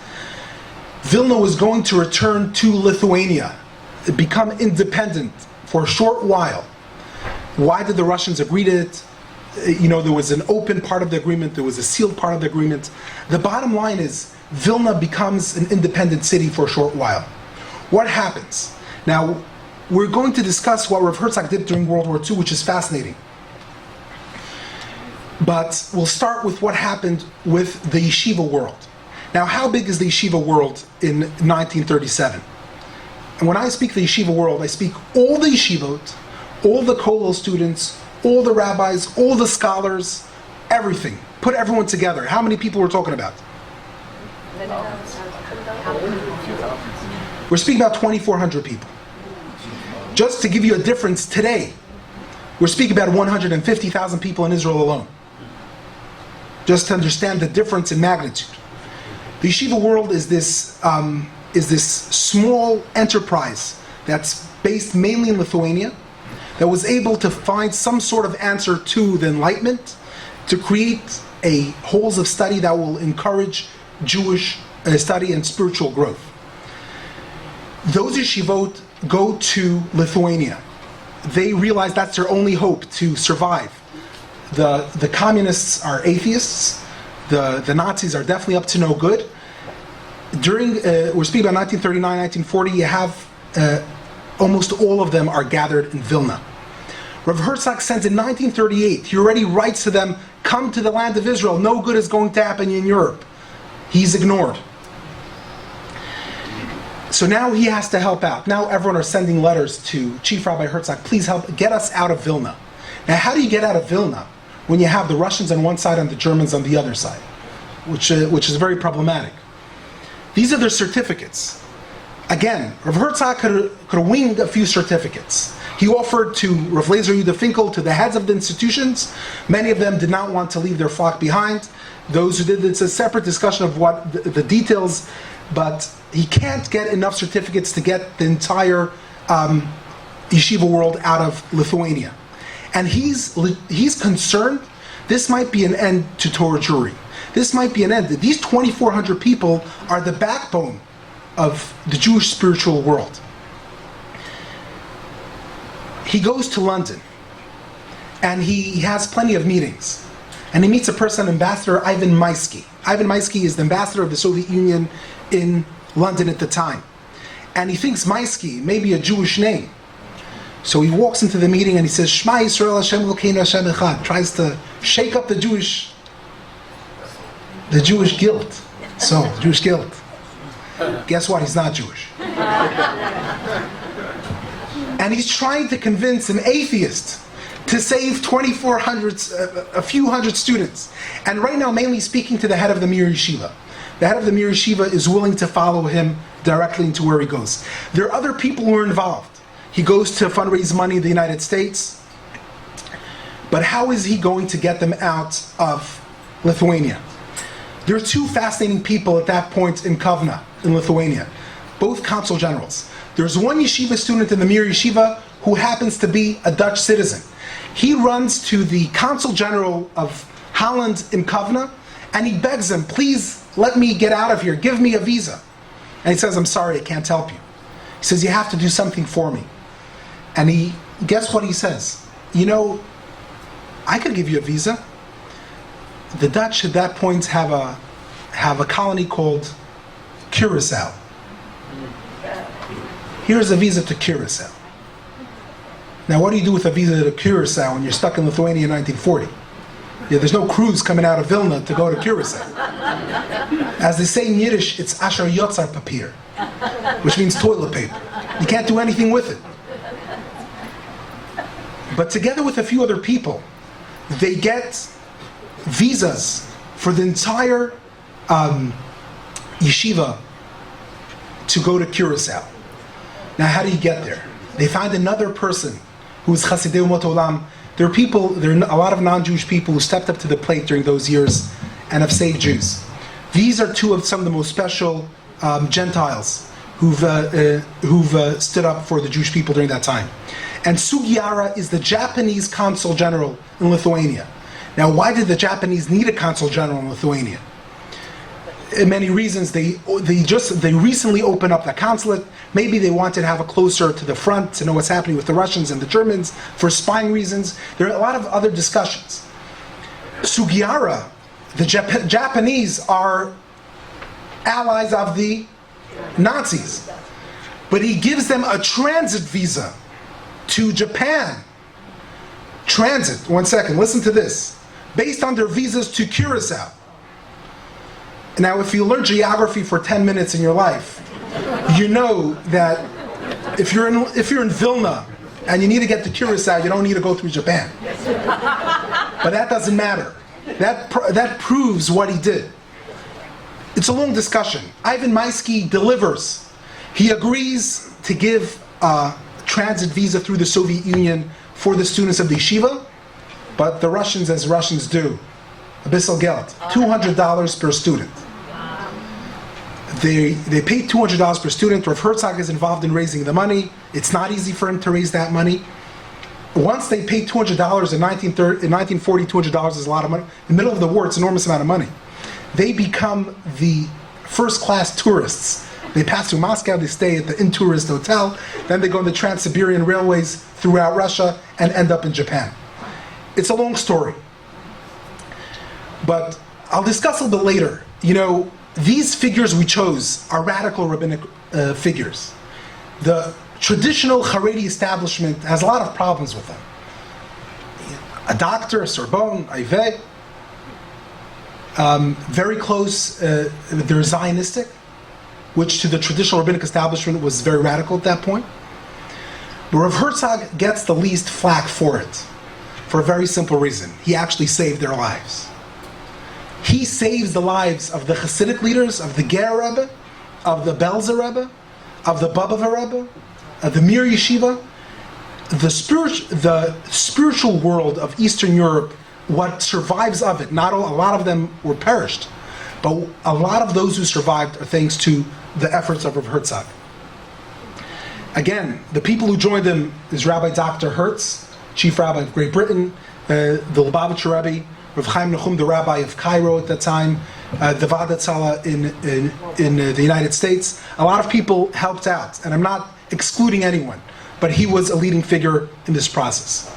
Vilna was going to return to Lithuania, become independent for a short while. Why did the Russians agree to it? There was an open part of the agreement, there was a sealed part of the agreement. The bottom line is, Vilna becomes an independent city for a short while. What happens? Now, we're going to discuss what Rav Herzog did during World War II, which is fascinating. But we'll start with what happened with the yeshiva world. Now, how big is the yeshiva world in 1937? And when I speak the yeshiva world, I speak all the yeshivot, all the kollel students, all the rabbis, all the scholars, everything. Put everyone together. How many people we're talking about? We're speaking about 2,400 people. Just to give you a difference, today, we're speaking about 150,000 people in Israel alone. Just to understand the difference in magnitude. The yeshiva world is this small enterprise that's based mainly in Lithuania, that was able to find some sort of answer to the Enlightenment, to create a halls of study that will encourage Jewish study and spiritual growth. Those yeshivot go to Lithuania. They realize that's their only hope to survive. The communists are atheists. The Nazis are definitely up to no good. We're speaking about 1939, 1940, you have almost all of them are gathered in Vilna. Rav Herzog sends in 1938, he already writes to them, come to the land of Israel, no good is going to happen in Europe. He's ignored. So now he has to help out. Now everyone are sending letters to Chief Rabbi Herzog, please help get us out of Vilna. Now how do you get out of Vilna when you have the Russians on one side and the Germans on the other side? Which is very problematic. These are their certificates. Again, Rav Herzog could have winged a few certificates. He offered to Rav Lezer Yudah Finkel, to the heads of the institutions. Many of them did not want to leave their flock behind. Those who did, it's a separate discussion of what the details, but he can't get enough certificates to get the entire yeshiva world out of Lithuania. And he's concerned this might be an end to Torah Jewry. This might be an end. These 2,400 people are the backbone of the Jewish spiritual world. He goes to London, and he has plenty of meetings. And he meets a person, Ambassador Ivan Maisky. Ivan Maisky is the ambassador of the Soviet Union in London at the time. And he thinks Maisky may be a Jewish name. So he walks into the meeting and he says, Shema Yisrael Hashem Elokeinu Hashem Echad. Tries to shake up the Jewish guilt. So, Jewish guilt. Guess what? He's not Jewish. And he's trying to convince an atheist to save 2,400, a few hundred students. And right now, mainly speaking to the head of the Mir Yeshiva. The head of the Mir Yeshiva is willing to follow him directly into where he goes. There are other people who are involved. He goes to fundraise money in the United States. But how is he going to get them out of Lithuania? There are two fascinating people at that point in Kovna, in Lithuania, both consul generals. There's one yeshiva student in the Mir Yeshiva who happens to be a Dutch citizen. He runs to the consul general of Holland in Kovna, and he begs him, please let me get out of here, give me a visa. And he says, I'm sorry, I can't help you. He says, you have to do something for me. And guess what he says? You know, I could give you a visa. The Dutch at that point have a colony called Curacao. Here's a visa to Curacao. Now, what do you do with a visa to Curacao when you're stuck in Lithuania in 1940? Yeah, there's no cruise coming out of Vilna to go to Curacao. As they say in Yiddish, it's asher yotzar papir, which means toilet paper. You can't do anything with it. But together with a few other people, they get visas for the entire yeshiva to go to Curacao. Now, how do you get there? They find another person who is Chasidei Umot Olam. There are a lot of non-Jewish people who stepped up to the plate during those years and have saved Jews. These are two of some of the most special Gentiles who've stood up for the Jewish people during that time. And Sugiara is the Japanese consul general in Lithuania. Now, why did the Japanese need a consul general in Lithuania? In many reasons. They recently opened up the consulate. Maybe they wanted to have it closer to the front to know what's happening with the Russians and the Germans for spying reasons. There are a lot of other discussions. Sugiara, the Japanese are allies of the Nazis, but he gives them a transit visa to Japan. Transit, one second, listen to this. Based on their visas to Curacao. Now, if you learn geography for 10 minutes in your life, you know that if you're in Vilna and you need to get to Curacao, you don't need to go through Japan. But that doesn't matter. That proves what he did. It's a long discussion. Ivan Maisky delivers. He agrees to give a transit visa through the Soviet Union for the students of the yeshiva, but the Russians, as Russians do, abyssal geld, $200 per student. They pay $200 per student. Rav Herzog is involved in raising the money. It's not easy for him to raise that money. Once they pay $200 in 1940, $200 is a lot of money. In the middle of the war, it's an enormous amount of money. They become the first-class tourists. They pass through Moscow, they stay at the in-tourist hotel, then they go on the Trans-Siberian railways throughout Russia and end up in Japan. It's a long story. But I'll discuss a little bit later. You know, these figures we chose are radical rabbinic figures. The traditional Haredi establishment has a lot of problems with them. A doctor, a Sorbonne, Ivey, very close, they're Zionistic, which to the traditional rabbinic establishment was very radical at that point. But Rav Herzog gets the least flack for it, for a very simple reason. He actually saved their lives. He saves the lives of the Hasidic leaders, of the Ger Rebbe, of the Belzer Rebbe, of the Babava Rebbe, of the Mir Yeshiva. The spiritual world of Eastern Europe, what survives of it, a lot of them were perished, but a lot of those who survived are thanks to the efforts of Rav Herzog. Again, the people who joined him is Rabbi Dr. Hertz, Chief Rabbi of Great Britain, the Lubavitcher Rebbe, Rav Chaim Nachum, the Rabbi of Cairo at that time, the Vadatzala in the United States. A lot of people helped out, and I'm not excluding anyone, but he was a leading figure in this process.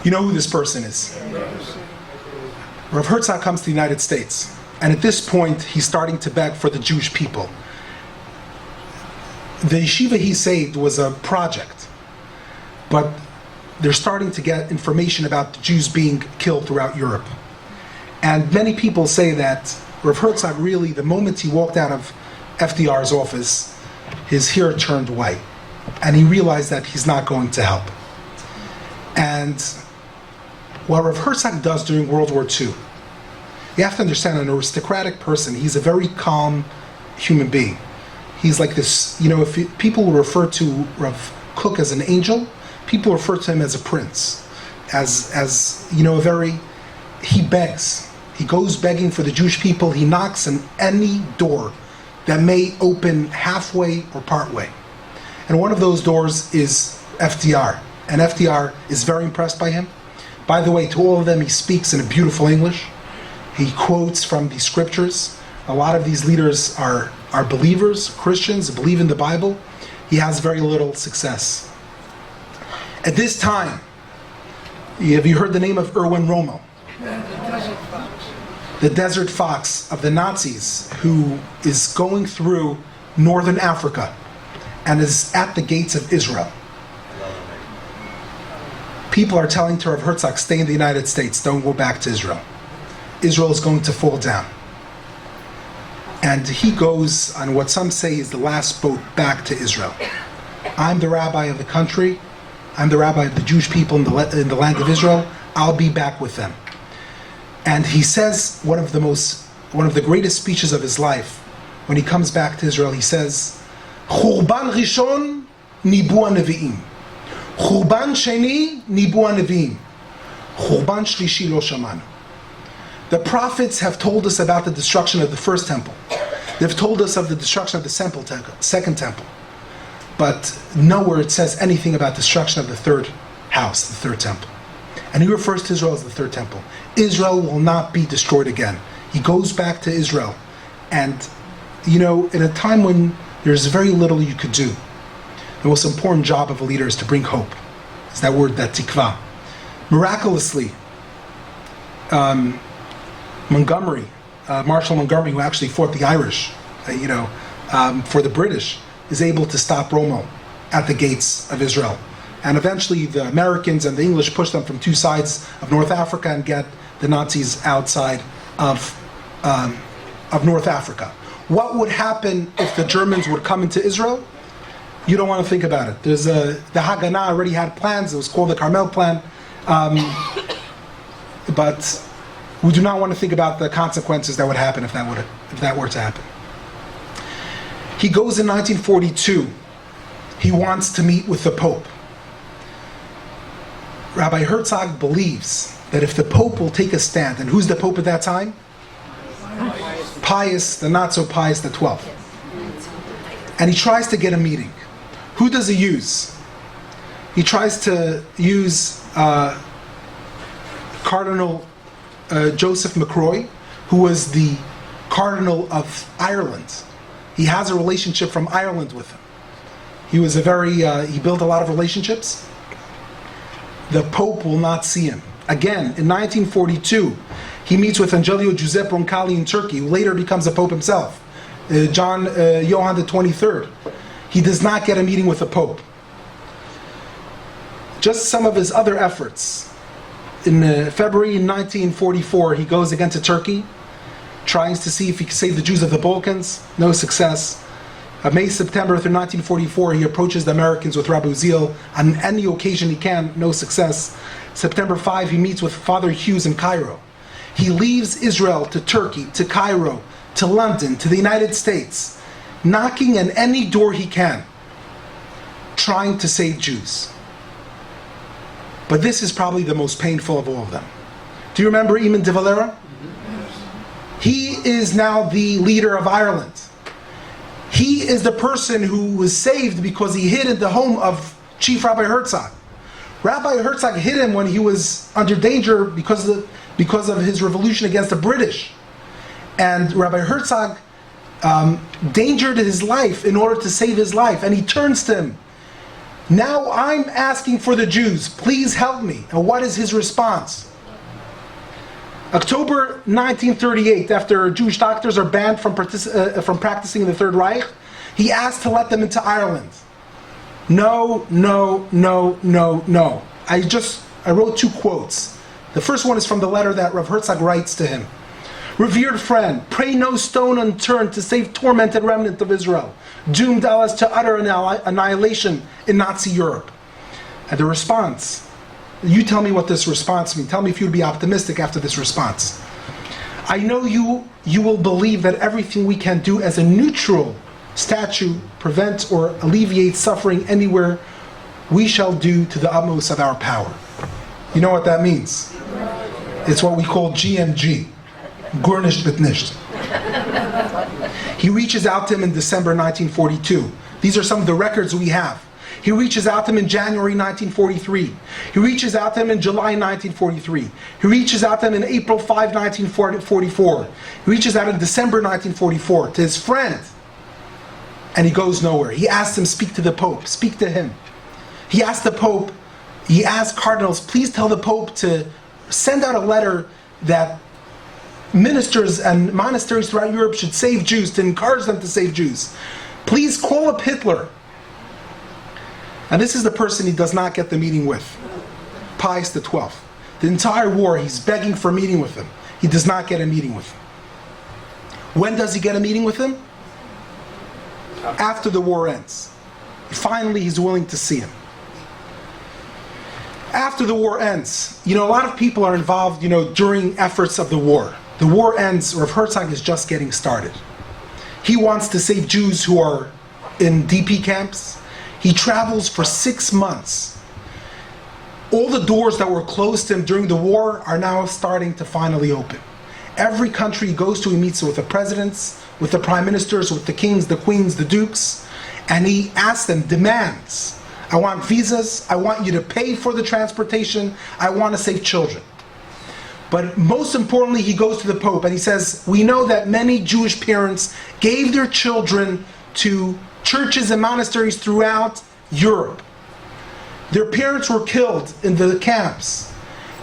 You know who this person is. Rav Herzog comes to the United States, and at this point, he's starting to beg for the Jewish people. The yeshiva he saved was a project, but they're starting to get information about the Jews being killed throughout Europe. And many people say that Rav Herzog really, the moment he walked out of FDR's office, his hair turned white. And he realized that he's not going to help. And what Rav Herzog does during World War II, you have to understand, an aristocratic person, he's a very calm, human being. He's like this, if people refer to Rav Kook as an angel, people refer to him as a prince, as he begs. He goes begging for the Jewish people. He knocks on any door that may open halfway or partway. And one of those doors is FDR. And FDR is very impressed by him. By the way, to all of them, he speaks in a beautiful English. He quotes from the scriptures. A lot of these leaders are believers, Christians, believe in the Bible. He has very little success. At this time, have you heard the name of Erwin Rommel? The Desert Fox of the Nazis, who is going through northern Africa and is at the gates of Israel. People are telling to Rav Herzog, stay in the United States, don't go back to Israel. Israel is going to fall down. And he goes on what some say is the last boat back to Israel. I'm the rabbi of the country. I'm the rabbi of the Jewish people in the land of Israel. I'll be back with them. And he says one of the greatest speeches of his life. When he comes back to Israel, he says, Churban Rishon nibu nevi'im. Churban Sheni nibu nevi'im. Churban Shlishi lo shamanu. The prophets have told us about the destruction of the first temple. They've told us of the destruction of the second temple. But nowhere it says anything about destruction of the third house, the third temple. And he refers to Israel as the third temple. Israel will not be destroyed again. He goes back to Israel. And, in a time when there's very little you could do, the most important job of a leader is to bring hope. It's that word, that tikva. Miraculously, Marshal Montgomery, who actually fought the Irish, for the British, is able to stop Rommel at the gates of Israel. And eventually the Americans and the English push them from two sides of North Africa and get the Nazis outside of North Africa. What would happen if the Germans would come into Israel? You don't want to think about it. The Haganah already had plans. It was called the Carmel Plan. But we do not want to think about the consequences that would happen if that were to happen. He goes in 1942. He wants to meet with the Pope. Rabbi Herzog believes that if the Pope will take a stand, and who's the Pope at that time? Pius, the not so Pius the 12th. And he tries to get a meeting. Who does he use? He tries to use Cardinal Joseph McCrory, who was the Cardinal of Ireland. He has a relationship from Ireland with him. He was he built a lot of relationships. The Pope will not see him. Again, in 1942, he meets with Angelio Giuseppe Roncalli in Turkey, who later becomes the Pope himself, Johann the 23rd. He does not get a meeting with the Pope. Just some of his other efforts. In February 1944, he goes again to Turkey, tries to see if he can save the Jews of the Balkans. No success. September through 1944, he approaches the Americans with Rabbi Uziel on any occasion he can. No success. September 5, he meets with Father Hughes in Cairo. He leaves Israel to Turkey, to Cairo, to London, to the United States, knocking on any door he can, trying to save Jews. But this is probably the most painful of all of them. Do you remember Eamon de Valera? He is now the leader of Ireland. He is the person who was saved because he hid in the home of Chief Rabbi Herzog. Rabbi Herzog hid him when he was under danger because of his revolution against the British. And Rabbi Herzog endangered his life in order to save his life. And he turns to him. Now I'm asking for the Jews. Please help me. And what is his response? October 1938, after Jewish doctors are banned from practicing in the Third Reich, he asked to let them into Ireland. No, no, no, no, no. I wrote two quotes. The first one is from the letter that Rav Herzog writes to him. Revered friend, pray no stone unturned to save tormented remnant of Israel, doomed as to utter annihilation in Nazi Europe. And the response, you tell me what this response means. Tell me if you'd be optimistic after this response. I know you will believe that everything we can do as a neutral statue prevents or alleviates suffering anywhere, we shall do to the utmost of our power. You know what that means? It's what we call GMG, Gur nicht mit nicht. He reaches out to him in December 1942. These are some of the records we have. He reaches out to him in January 1943. He reaches out to him in July 1943. He reaches out to him in April 5, 1944. He reaches out in December 1944 to his friend. And he goes nowhere. He asks him, speak to the Pope, speak to him. He asked the Pope, he asked cardinals, please tell the Pope to send out a letter that ministers and monasteries throughout Europe should save Jews, to encourage them to save Jews. Please call up Hitler. And this is the person he does not get the meeting with, Pius XII. The entire war, he's begging for a meeting with him. He does not get a meeting with him. When does he get a meeting with him? After the war ends. Finally, he's willing to see him. After the war ends, a lot of people are involved, during efforts of the war. The war ends, Rav Herzog is just getting started. He wants to save Jews who are in DP camps. He travels for 6 months. All the doors that were closed to him during the war are now starting to finally open. Every country he goes to, he meets with the presidents, with the prime ministers, with the kings, the queens, the dukes, and he asks them, demands, I want visas, I want you to pay for the transportation, I want to save children. But most importantly, he goes to the Pope and he says, we know that many Jewish parents gave their children to churches and monasteries throughout Europe. Their parents were killed in the camps.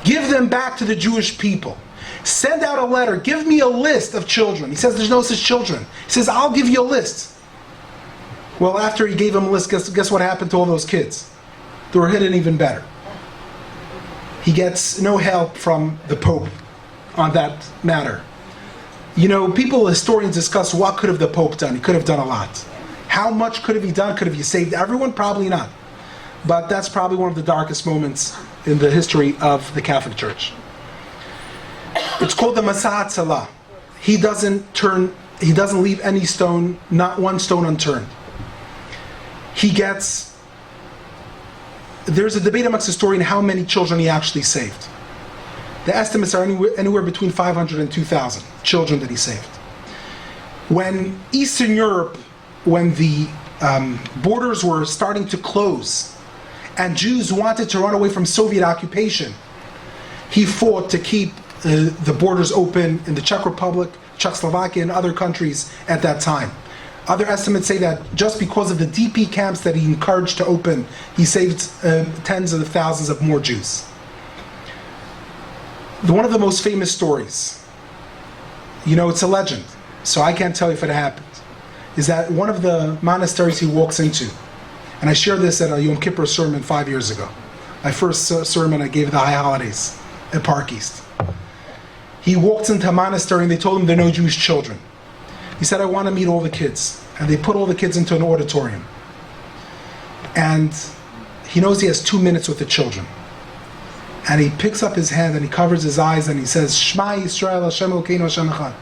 Give them back to the Jewish people. Send out a letter. Give me a list of children. He says there's no such children. He says, I'll give you a list. Well, after he gave him a list, guess what happened to all those kids? They were hidden even better. He gets no help from the Pope on that matter. Historians discuss what could have the Pope done. He could have done a lot. How much could have he done? Could have he saved everyone? Probably not. But that's probably one of the darkest moments in the history of the Catholic Church. It's called the Masa'at Salah. He doesn't leave any stone, not one stone unturned. There's a debate amongst historians how many children he actually saved. The estimates are anywhere between 500 and 2,000 children that he saved. When Eastern Europe, when the borders were starting to close and Jews wanted to run away from Soviet occupation, he fought to keep the borders open in the Czech Republic, Czechoslovakia, and other countries at that time. Other estimates say that just because of the DP camps that he encouraged to open, he saved tens of thousands of more Jews. One of the most famous stories, it's a legend, so I can't tell you if it happened, is that one of the monasteries he walks into, and I shared this at a Yom Kippur sermon 5 years ago. My first sermon I gave at the High Holidays at Park East. He walks into a monastery and they told him there are no Jewish children. He said, I want to meet all the kids. And they put all the kids into an auditorium. And he knows he has 2 minutes with the children. And he picks up his hand and he covers his eyes and he says, Shema Yisrael Hashem Elokeinu Hashem Echad.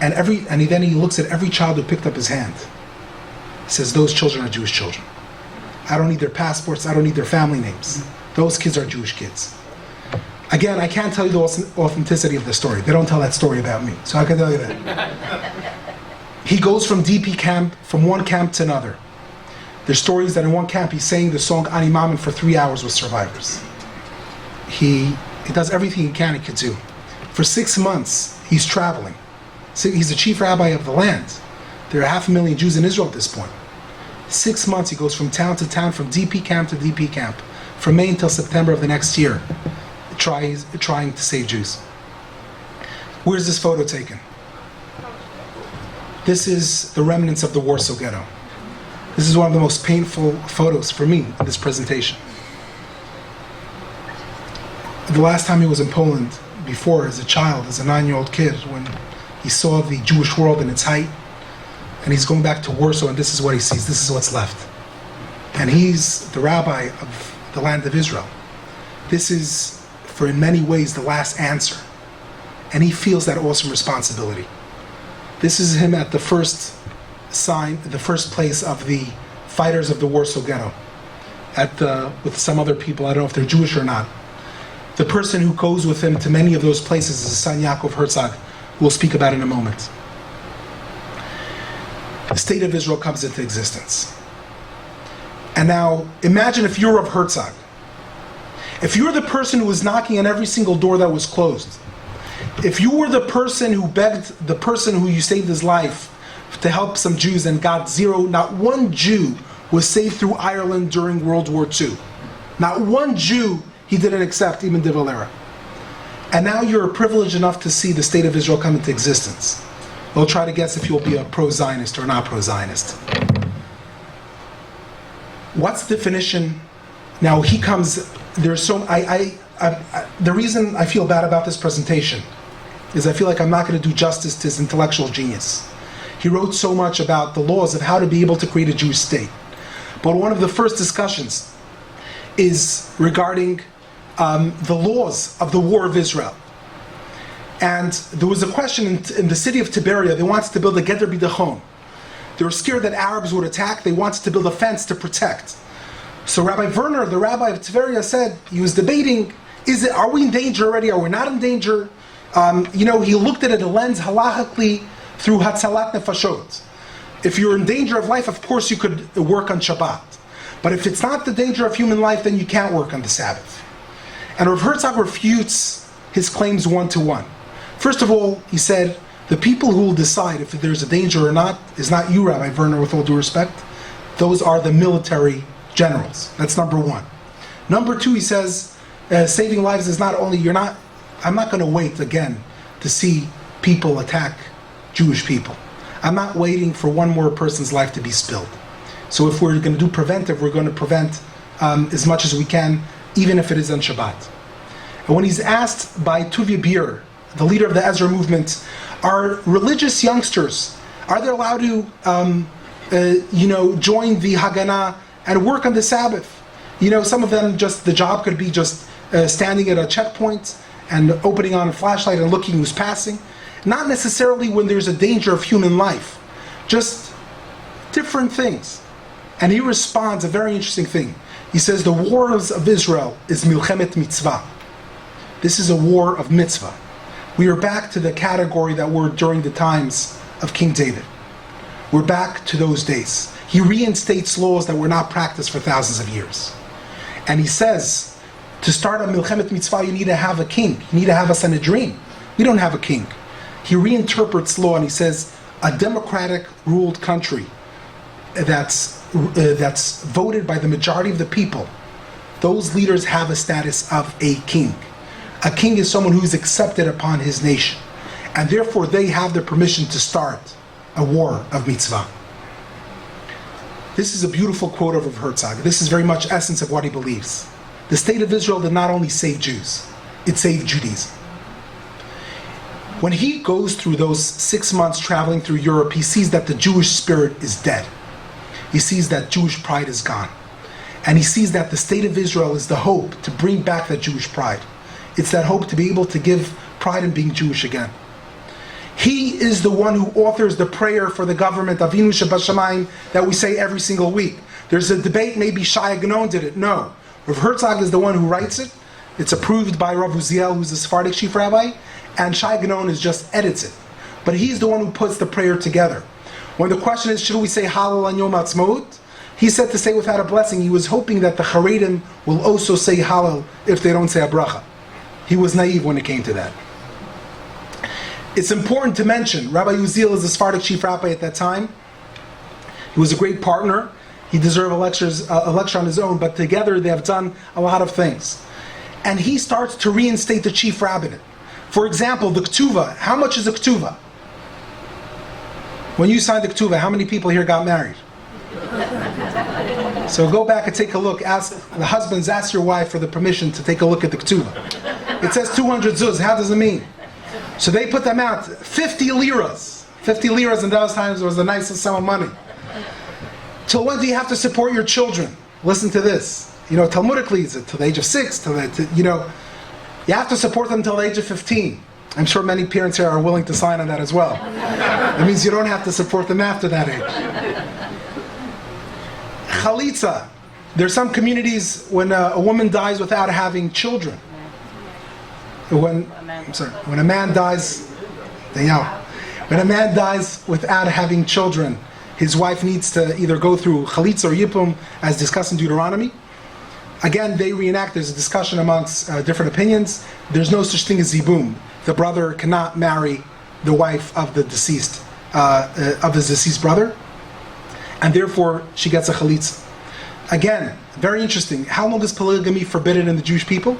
And then he looks at every child who picked up his hand. He says, those children are Jewish children. I don't need their passports, I don't need their family names. Those kids are Jewish kids. Again, I can't tell you the authenticity of the story. They don't tell that story about me, so I can tell you that. He goes from DP camp, from one camp to another. There's stories that in one camp he's saying the song Ani Mamin for 3 hours with survivors. He does everything he could do. For 6 months, he's traveling. So he's the chief rabbi of the land. There are 500,000 Jews in Israel at this point. 6 months he goes from town to town, from DP camp to DP camp, from May until September of the next year, trying to save Jews. Where's this photo taken? This is the remnants of the Warsaw Ghetto. This is one of the most painful photos for me in this presentation. The last time he was in Poland, before, as a child, as a 9-year-old kid, when he saw the Jewish world in its height, and he's going back to Warsaw, and this is what he sees, this is what's left. And he's the rabbi of the land of Israel. This is, for in many ways, the last answer and he feels that awesome responsibility. This is him at the first place of the fighters of the Warsaw Ghetto, with some other people. I don't know if they're Jewish or not. The person who goes with him to many of those places is his son Yaakov Herzog, who we'll speak about in a moment. The state of Israel comes into existence. And now, imagine if you're of Herzog. If you're the person who was knocking on every single door that was closed, if you were the person who begged the person who you saved his life to help some Jews and got zero, not one Jew was saved through Ireland during World War II. Not one Jew he didn't accept, even de Valera. And now you're privileged enough to see the state of Israel come into existence. We'll try to guess if you'll be a pro-Zionist or not pro-Zionist. What's the definition? Now he comes, there's so, the reason I feel bad about this presentation is I feel like I'm not going to do justice to his intellectual genius. He wrote so much about the laws of how to be able to create a Jewish state. But one of the first discussions is regarding the laws of the War of Israel. And there was a question in the city of Tiberia. They wanted to build a Geder Bidachon. They were scared that Arabs would attack. They wanted to build a fence to protect. So Rabbi Werner, the rabbi of Tiberia, said, he was debating, are we in danger already? Are we not in danger? He looked at it a lens halachically through Hatzalat Nefashot. If you're in danger of life, of course you could work on Shabbat. But if it's not the danger of human life, then you can't work on the Sabbath. And Rav Herzog refutes his claims one-to-one. First of all, he said, the people who will decide if there's a danger or not is not you, Rabbi Werner, with all due respect. Those are the military generals. That's number one. Number two, he says, saving lives is not only, I'm not going to wait again to see people attack Jewish people. I'm not waiting for one more person's life to be spilled. So if we're going to do preventive, we're going to prevent as much as we can, even if it is on Shabbat. And when he's asked by Tuvia Bir, the leader of the Ezra movement, are religious youngsters, are they allowed to join the Haganah and work on the Sabbath? Some of them the job could be just standing at a checkpoint and opening on a flashlight and looking who's passing. Not necessarily when there's a danger of human life, just different things. And he responds a very interesting thing. He says the wars of Israel is milchemet mitzvah. This is a war of mitzvah. We are back to the category that were during the times of King David. We're back to those days. He reinstates laws that were not practiced for thousands of years. And he says, to start a milchemet mitzvah, you need to have a king. You need to have a Sanhedrin. We don't have a king. He reinterprets law and he says, a democratic ruled country that's voted by the majority of the people, those leaders have a status of a king. A king is someone who is accepted upon his nation. And therefore they have the permission to start a war of mitzvah. This is a beautiful quote of Herzog. This is very much essence of what he believes. The state of Israel did not only save Jews, it saved Judaism. When he goes through those 6 months traveling through Europe, he sees that the Jewish spirit is dead. He sees that Jewish pride is gone. And he sees that the state of Israel is the hope to bring back that Jewish pride. It's that hope to be able to give pride in being Jewish again. He is the one who authors the prayer for the government, Avinu Shebashamayim, that we say every single week. There's a debate, maybe Shai Agnon did it. No. Rav Herzog is the one who writes it. It's approved by Rav Uziel, who's the Sephardic chief rabbi, and Shai Agnon just edits it. But he's the one who puts the prayer together. When the question is, should we say Hallel on Yom Ha'atzmaut? He said to say without a blessing. He was hoping that the Haredim will also say Hallel if they don't say a bracha. He was naive when it came to that. It's important to mention, Rabbi Uziel is the Sephardic chief rabbi at that time. He was a great partner. He deserved a lecture on his own, but together they have done a lot of things. And he starts to reinstate the chief rabbinate. For example, the Ketuvah. How much is a Ketuvah? When you signed the Ketuvah, how many people here got married? So go back and take a look. Ask the husbands, ask your wife for the permission to take a look at the Ketuvah. It says 200 zuz. How does it mean? So they put them out. 50 liras. 50 liras in those times was the nicest sum of money. Till when do you have to support your children? Listen to this. Talmudically, it's till the age of 6. You have to support them till the age of 15. I'm sure many parents here are willing to sign on that as well. That means you don't have to support them after that age. Chalitza. There's some communities when a woman dies without having children. When a man dies, when a man dies without having children, his wife needs to either go through chalitza or yipum, as discussed in Deuteronomy. Again, they reenact. There's a discussion amongst different opinions. There's no such thing as zibum. The brother cannot marry the wife of the deceased, of his deceased brother, and therefore she gets a chalitza. Again, very interesting. How long is polygamy forbidden in the Jewish people?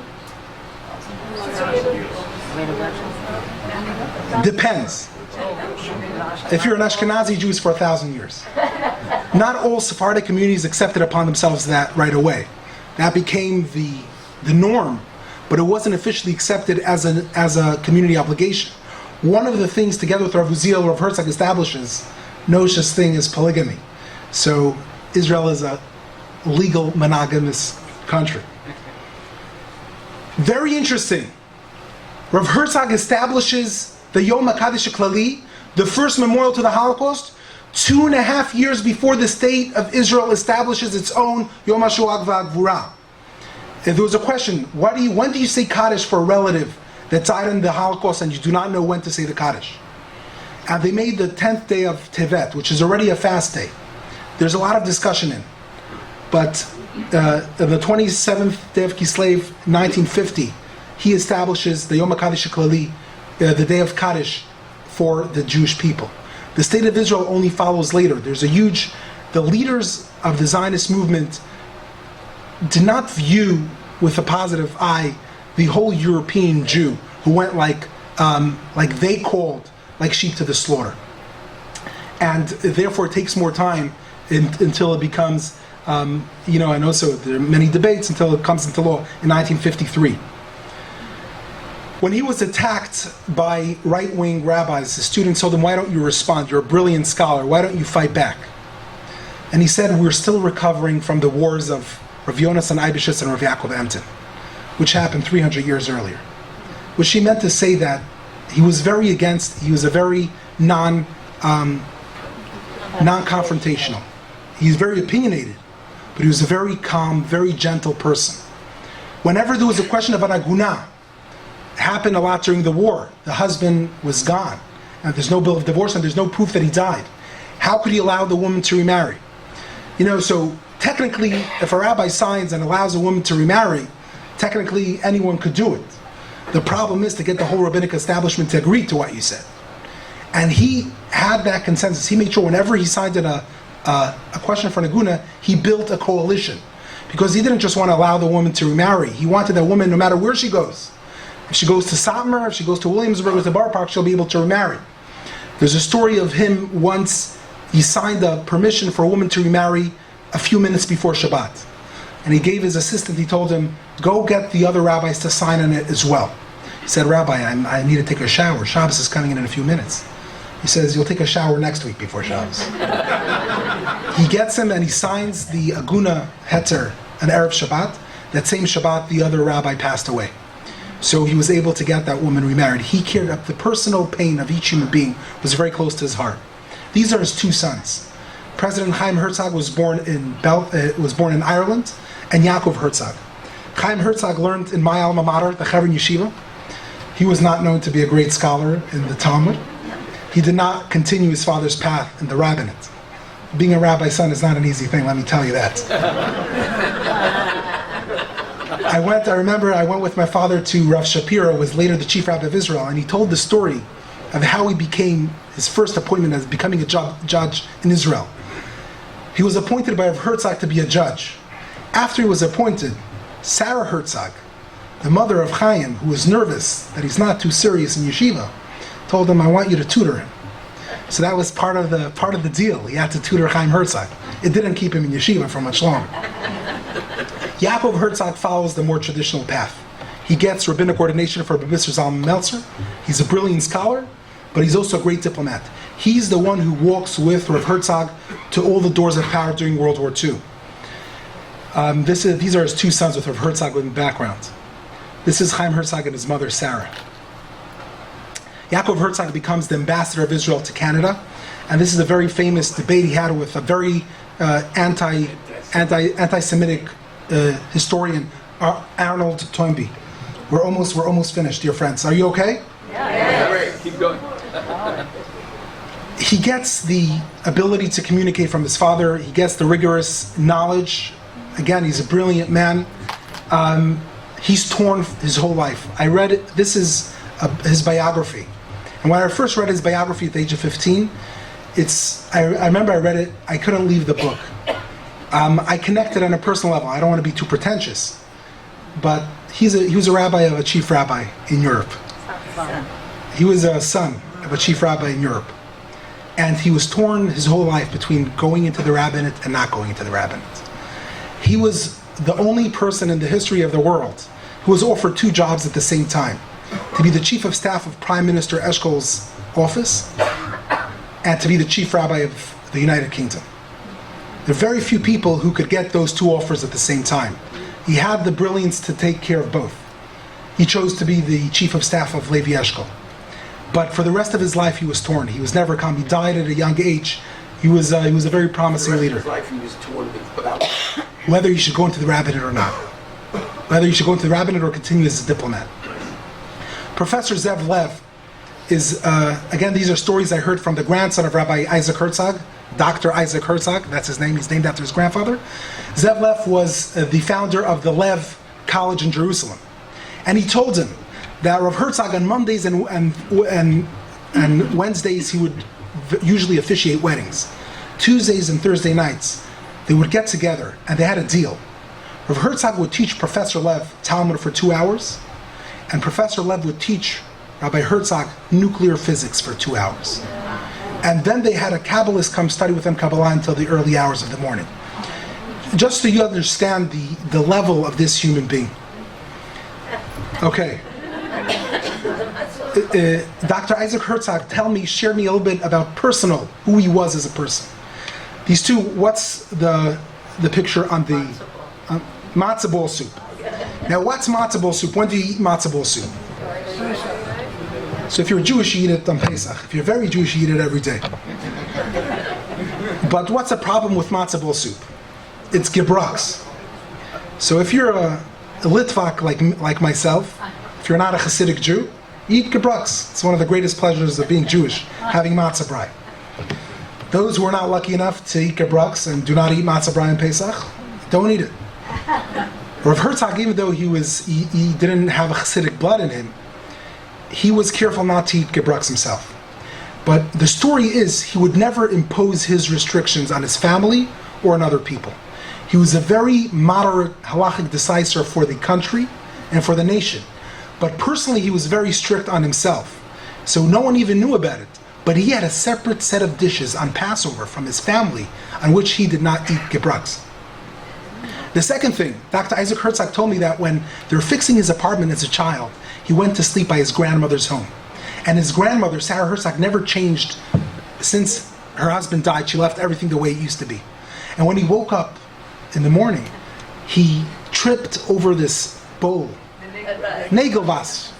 Depends. If you're an Ashkenazi Jew, it's for 1,000 years. Not all Sephardic communities accepted upon themselves that right away. That became the norm, but it wasn't officially accepted as a community obligation. One of the things, together with Rav Uziel, Rav Herzog establishes no such thing as polygamy. So Israel is a legal monogamous country. Very interesting. Rav Herzog establishes the Yom HaKadosh Klali, the first memorial to the Holocaust, 2.5 years before the state of Israel establishes its own Yom HaShoah V'Gvura. If there was a question, when do you say Kaddish for a relative that died in the Holocaust and you do not know when to say the Kaddish? And they made the 10th day of Tevet, which is already a fast day. There's a lot of discussion in. But the 27th day of Kislev, 1950, he establishes the Yom HaKadosh Klali, the day of Kaddish, for the Jewish people. The state of Israel only follows later. The leaders of the Zionist movement did not view with a positive eye the whole European Jew who went like they called, like sheep to the slaughter. And therefore it takes more time until it becomes, and also there are many debates until it comes into law in 1953. When he was attacked by right-wing rabbis, his students told him, "Why don't you respond? You're a brilliant scholar. Why don't you fight back?" And he said, "We're still recovering from the wars of Rav Yonasan Eibishitz and Rav Yaakov Emton, which happened 300 years earlier." Which he meant to say that he was a very non-confrontational. He's very opinionated, but he was a very calm, very gentle person. Whenever there was a question of an aguna, it happened a lot during the war. The husband was gone, and there's no bill of divorce, and there's no proof that he died. How could he allow the woman to remarry? So technically, if a rabbi signs and allows a woman to remarry, technically anyone could do it. The problem is to get the whole rabbinic establishment to agree to what you said. And he had that consensus. He made sure whenever he signed a question for an aguna, he built a coalition. Because he didn't just want to allow the woman to remarry. He wanted that woman, no matter where she goes, if she goes to Satmar, if she goes to Williamsburg or to Bar Park, she'll be able to remarry. There's a story of him once, he signed a permission for a woman to remarry a few minutes before Shabbat. And he gave his assistant, he told him, "Go get the other rabbis to sign on it as well." He said, "Rabbi, I need to take a shower. Shabbos is coming in a few minutes." He says, "You'll take a shower next week before Shabbos." He gets him and he signs the Aguna Heter on Erev Shabbat. That same Shabbat, the other rabbi passed away. So he was able to get that woman remarried. He cared up the personal pain of each human being was very close to his heart. These are his two sons. President Chaim Herzog was born in Ireland, and Yaakov Herzog. Chaim Herzog learned in my alma mater, the Chevron Yeshiva. He was not known to be a great scholar in the Talmud. He did not continue his father's path in the rabbinate. Being a rabbi's son is not an easy thing, let me tell you that. I went with my father to Rav Shapiro, who was later the chief rabbi of Israel, and he told the story of how he became, his first appointment as becoming a judge in Israel. He was appointed by Rav Herzog to be a judge. After he was appointed, Sarah Herzog, the mother of Chaim, who was nervous that he's not too serious in yeshiva, told him, "I want you to tutor him." So that was part of the deal. He had to tutor Chaim Herzog. It didn't keep him in yeshiva for much longer. Yaakov Herzog follows the more traditional path. He gets rabbinic ordination for Rabbi Mr. Zalman Meltzer. He's a brilliant scholar, but he's also a great diplomat. He's the one who walks with Rav Herzog to all the doors of power during World War II. These are his two sons with Rav Herzog in the background. This is Chaim Herzog and his mother, Sarah. Yaakov Herzog becomes the ambassador of Israel to Canada, and this is a very famous debate he had with a very anti-Semitic historian, Arnold Toynbee. We're almost finished, dear friends. Are you okay? Yeah. Keep going. He gets the ability to communicate from his father. He gets the rigorous knowledge. Again, he's a brilliant man. He's torn his whole life. I read it. This is his biography. And when I first read his biography at the age of 15, I remember I read it, I couldn't leave the book. I connected on a personal level. I don't want to be too pretentious, but he was a rabbi of a chief rabbi in Europe. He was a son of a chief rabbi in Europe. And he was torn his whole life between going into the rabbinate and not going into the rabbinate. He was the only person in the history of the world who was offered two jobs at the same time. To be the chief of staff of Prime Minister Eshkol's office and to be the chief rabbi of the United Kingdom. There are very few people who could get those two offers at the same time. He had the brilliance to take care of both. He chose to be the chief of staff of Levi Eshkol. But for the rest of his life, he was torn. He was never calm. He died at a young age. He was a very promising leader. His life, he was torn about Whether he should go into the rabbinate or not. Whether he should go into the rabbinate or continue as a diplomat. Professor Zev Lev is, again, these are stories I heard from the grandson of Rabbi Isaac Herzog, Dr. Isaac Herzog, that's his name, he's named after his grandfather. Zev Lev was the founder of the Lev College in Jerusalem. And he told him that Rav Herzog on Mondays and Wednesdays he would usually officiate weddings. Tuesdays and Thursday nights they would get together and they had a deal. Rav Herzog would teach Professor Lev Talmud for 2 hours, and Professor Lev would teach Rabbi Herzog nuclear physics for 2 hours. And then they had a Kabbalist come study with them Kabbalah until the early hours of the morning. Just so you understand the level of this human being. Okay. Dr. Isaac Herzog shared me a little bit about personal, who he was as a person. These two, what's the picture on the matzah ball soup? Now, what's matzah ball soup? When do you eat matzah ball soup? So if you're Jewish, you eat it on Pesach. If you're very Jewish, you eat it every day. But what's the problem with matzah ball soup? It's gebraks. So if you're a Litvak like myself, if you're not a Hasidic Jew, eat gebraks. It's one of the greatest pleasures of being Jewish, having matzah brai. Those who are not lucky enough to eat gebraks and do not eat matzah brai on Pesach, don't eat it. Rav Herzog, even though he didn't have a Hasidic blood in him, he was careful not to eat gebraks himself. But the story is, he would never impose his restrictions on his family or on other people. He was a very moderate halachic decisor for the country and for the nation. But personally, he was very strict on himself. So no one even knew about it. But he had a separate set of dishes on Passover from his family on which he did not eat gebraks. The second thing, Dr. Isaac Herzog told me that when they were fixing his apartment as a child, he went to sleep by his grandmother's home. And his grandmother, Sarah Herzog, never changed since her husband died. She left everything the way it used to be. And when he woke up in the morning, he tripped over this bowl, Nagelvas.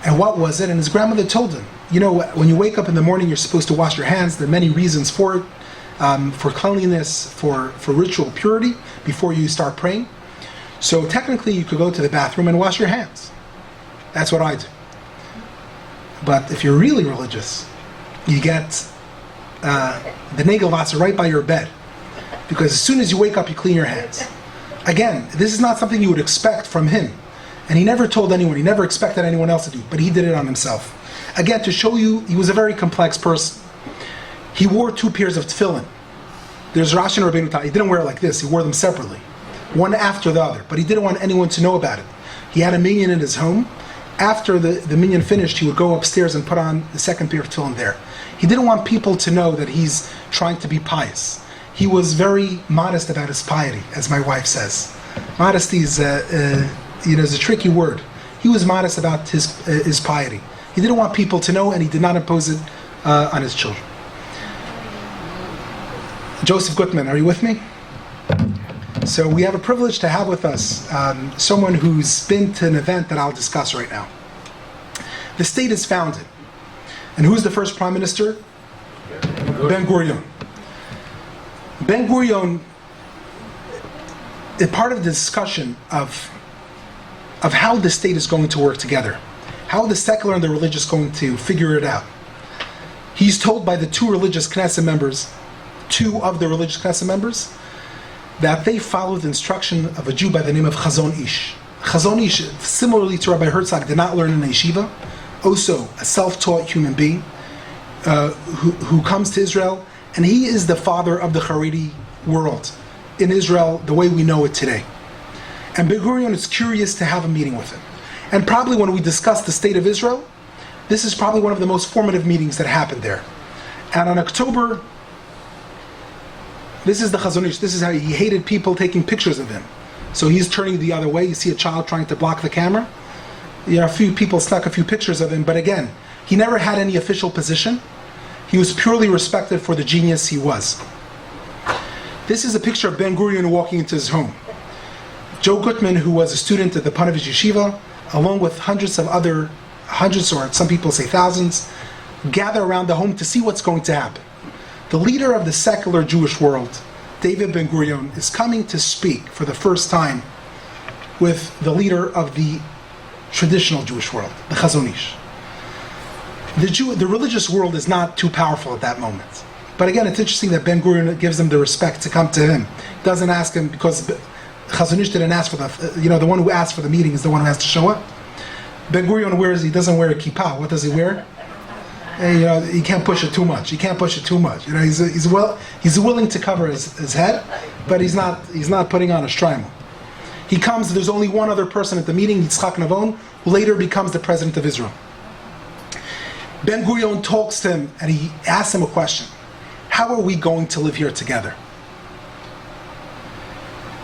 And what was it? And his grandmother told him, you know, when you wake up in the morning, you're supposed to wash your hands. There are many reasons for it, for cleanliness, for ritual purity, before you start praying. So technically, you could go to the bathroom and wash your hands. That's what I do. But if you're really religious, you get the Nagelvasser right by your bed. Because as soon as you wake up, you clean your hands. Again, this is not something you would expect from him. And he never told anyone, he never expected anyone else to do, but he did it on himself. Again, to show you, he was a very complex person. He wore 2 pairs of tefillin. There's Rashi and Rabbeinu Tam. He didn't wear it like this, he wore them separately. One after the other, but he didn't want anyone to know about it. He had a minyan in his home. After the minyan finished, he would go upstairs and put on the second pair of tefillin there. He didn't want people to know that he's trying to be pious. He was very modest about his piety, as my wife says. Modesty is a tricky word. He was modest about his piety. He didn't want people to know, and he did not impose it on his children. Joseph Gutman, are you with me? So we have a privilege to have with us someone who's been to an event that I'll discuss right now. the state is founded. And who's the first prime minister? Ben-Gurion. Ben-Gurion is part of the discussion of how the state is going to work together, how the secular and the religious going to figure it out. He's told by the two of the religious Knesset members, that they follow the instruction of a Jew by the name of Chazon Ish. Chazon Ish, similarly to Rabbi Herzog, did not learn in a yeshiva, also a self-taught human being who comes to Israel, and he is the father of the Haredi world in Israel the way we know it today. And Ben-Gurion is curious to have a meeting with him. And probably when we discuss the state of Israel, this is probably one of the most formative meetings that happened there. And on October, this is the Chazon Ish, this is how he hated people taking pictures of him. So he's turning the other way. You see a child trying to block the camera. A few people snuck a few pictures of him, but again, he never had any official position. He was purely respected for the genius he was. This is a picture of Ben-Gurion walking into his home. Joe Gutman, who was a student at the Panovich Yeshiva, along with hundreds or some people say thousands, gather around the home to see what's going to happen. The leader of the secular Jewish world, David Ben-Gurion, is coming to speak for the first time with the leader of the traditional Jewish world, the Chazon Ish. The religious world is not too powerful at that moment. But again, it's interesting that Ben-Gurion gives them the respect to come to him. Doesn't ask him, because Chazon Ish didn't ask for the one who asked for the meeting is the one who has to show up. Ben-Gurion he doesn't wear a kippah. What does he wear? And, he can't push it too much. He's willing to cover his head, but he's not putting on a shtreimel. He comes, there's only one other person at the meeting, Yitzchak Navon, who later becomes the president of Israel. Ben-Gurion talks to him and he asks him a question. How are we going to live here together?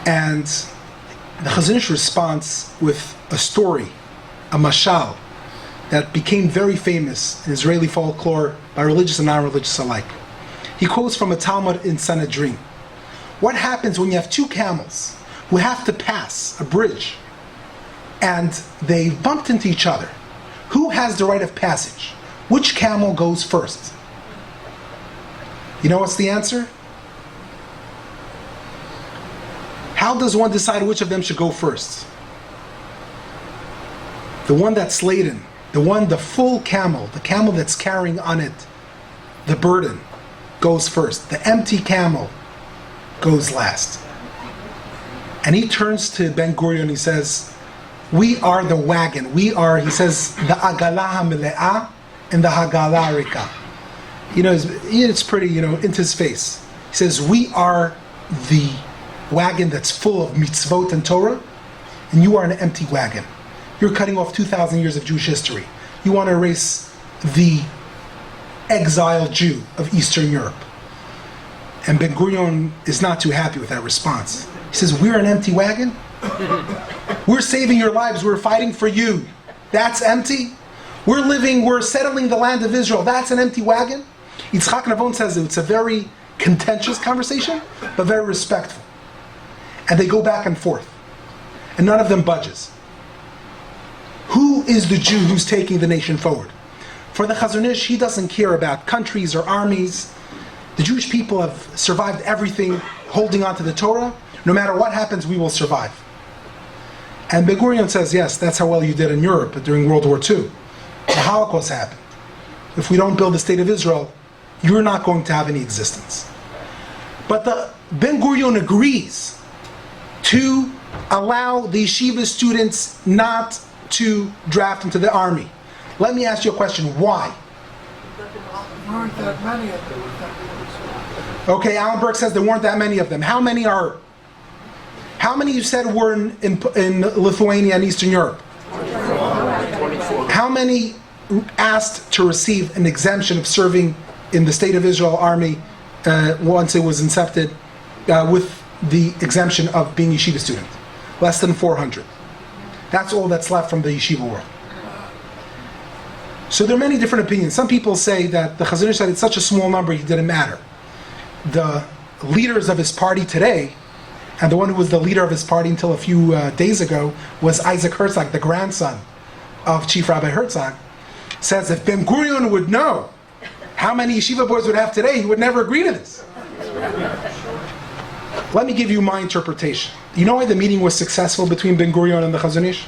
And the Chazon Ish responds with a story, a mashal, that became very famous in Israeli folklore by religious and non-religious alike. He quotes from a Talmud in Sanhedrin. What happens when you have two camels who have to pass a bridge and they bumped into each other? Who has the right of passage? Which camel goes first? You know what's the answer? How does one decide which of them should go first? The one that's laden, the full camel, the camel that's carrying on it the burden, goes first. The empty camel goes last. And he turns to Ben-Gurion and he says, we are the wagon. He says, the agala hamile'ah and the hagala rika. It's pretty, into his face. He says, we are the wagon that's full of mitzvot and Torah, and you are an empty wagon. You're cutting off 2,000 years of Jewish history. You want to erase the exiled Jew of Eastern Europe. And Ben-Gurion is not too happy with that response. He says, we're an empty wagon? We're saving your lives, we're fighting for you. That's empty? We're settling the land of Israel. That's an empty wagon? Yitzchak Navon says it's a very contentious conversation, but very respectful. And they go back and forth. And none of them budges. Who is the Jew who's taking the nation forward? For the Chazon Ish, he doesn't care about countries or armies. The Jewish people have survived everything, holding on to the Torah. No matter what happens, we will survive. And Ben-Gurion says, yes, that's how well you did in Europe during World War II. The Holocaust happened. If we don't build the state of Israel, you're not going to have any existence. But Ben-Gurion agrees to allow the yeshiva students not to draft into the army. Let me ask you a question. Why? There weren't that many of them. Okay, Alan Burke says there weren't that many of them. How many you said were in Lithuania and Eastern Europe? 24. How many asked to receive an exemption of serving in the State of Israel Army once it was incepted with the exemption of being yeshiva student? Less than 400. That's all that's left from the yeshiva world. So there are many different opinions. Some people say that the Chazon Ish said it's such a small number it didn't matter. The leaders of his party today, and the one who was the leader of his party until a few days ago, was Isaac Herzog, the grandson of Chief Rabbi Herzog. says if Ben Gurion would know how many yeshiva boys would have today, he would never agree to this. Let me give you my interpretation. You know why the meeting was successful between Ben Gurion and the Chazon Ish?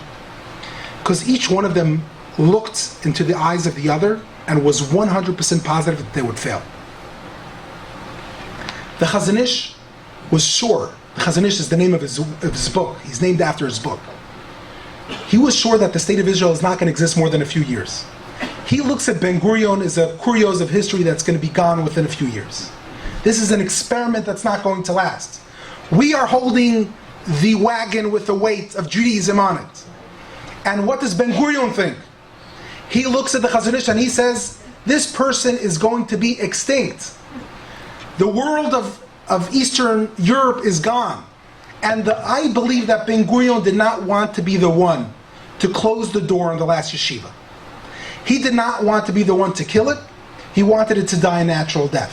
Because each one of them looked into the eyes of the other and was 100% positive that they would fail. The Chazon Ish was sure. The Chazon Ish is the name of his book. He's named after his book. He was sure that the state of Israel is not going to exist more than a few years. He looks at Ben Gurion as a curios of history that's going to be gone within a few years. This is an experiment that's not going to last. We are holding the wagon with the weight of Judaism on it. And what does Ben Gurion think? He looks at the Chazon Ish and he says, this person is going to be extinct. The world of Eastern Europe is gone. And I believe that Ben Gurion did not want to be the one to close the door on the last yeshiva. He did not want to be the one to kill it. He wanted it to die a natural death.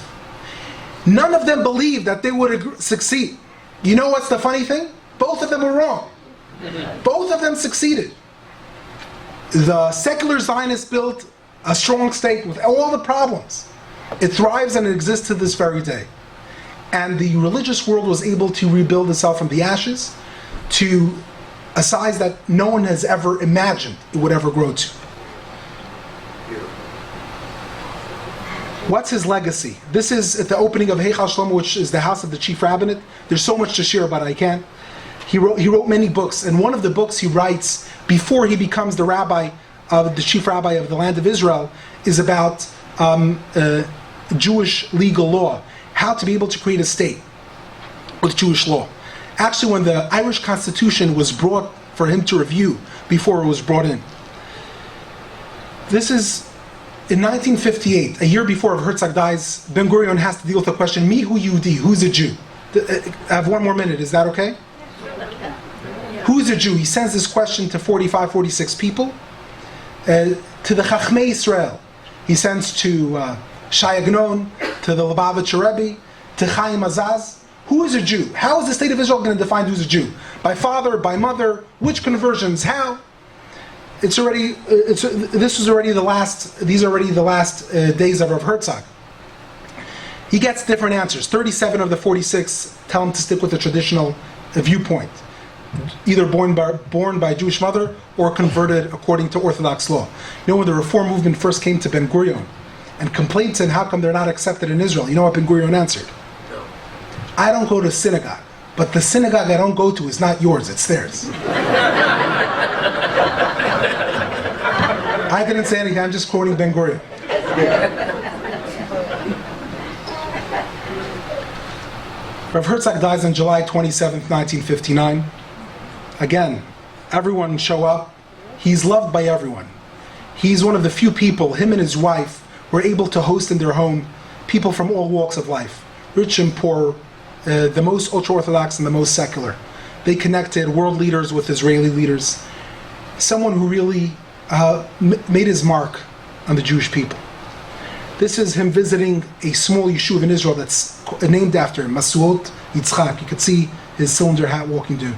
None of them believed that they would succeed. You know what's the funny thing? Both of them were wrong. Both of them succeeded. The secular Zionists built a strong state with all the problems. It thrives and it exists to this very day. And the religious world was able to rebuild itself from the ashes to a size that no one has ever imagined it would ever grow to. What's his legacy? This is at the opening of Heichal Shlomo, which is the house of the chief rabbinate. There's so much to share about it, I can't. He wrote many books, and one of the books he writes before he becomes the rabbi of the chief rabbi of the land of Israel is about Jewish legal law, how to be able to create a state with Jewish law. Actually, when the Irish Constitution was brought for him to review before it was brought in, this is in 1958, a year before Herzog dies. Ben Gurion has to deal with the question, Mi hu Yehudi, who's a Jew? I have one more minute, is that okay? Who's a Jew? He sends this question to 45, 46 people. To the Chachmei Israel, he sends to Shai Agnon, to the Lubavitcher Rebbe, to Chaim Azaz. Who is a Jew? How is the state of Israel going to define who's a Jew? By father, by mother, which conversions, how? These are already the last days of Rav Herzog. He gets different answers. 37 of the 46 tell him to stick with the traditional viewpoint, either born by a Jewish mother or converted according to Orthodox law. You know, when the Reform movement first came to Ben Gurion and complained to him how come they're not accepted in Israel, you know what Ben Gurion answered? I don't go to synagogue, but the synagogue I don't go to is not yours, it's theirs. I didn't say anything, I'm just quoting Ben Gurion. Rav Herzog dies on July 27th, 1959. Again, everyone show up. He's loved by everyone. He's one of the few people, him and his wife, were able to host in their home people from all walks of life, rich and poor, the most ultra-Orthodox and the most secular. They connected world leaders with Israeli leaders. Someone who really made his mark on the Jewish people. This is him visiting a small yeshuv in Israel that's named after him, Masuot Yitzchak. You could see his cylinder hat walking through.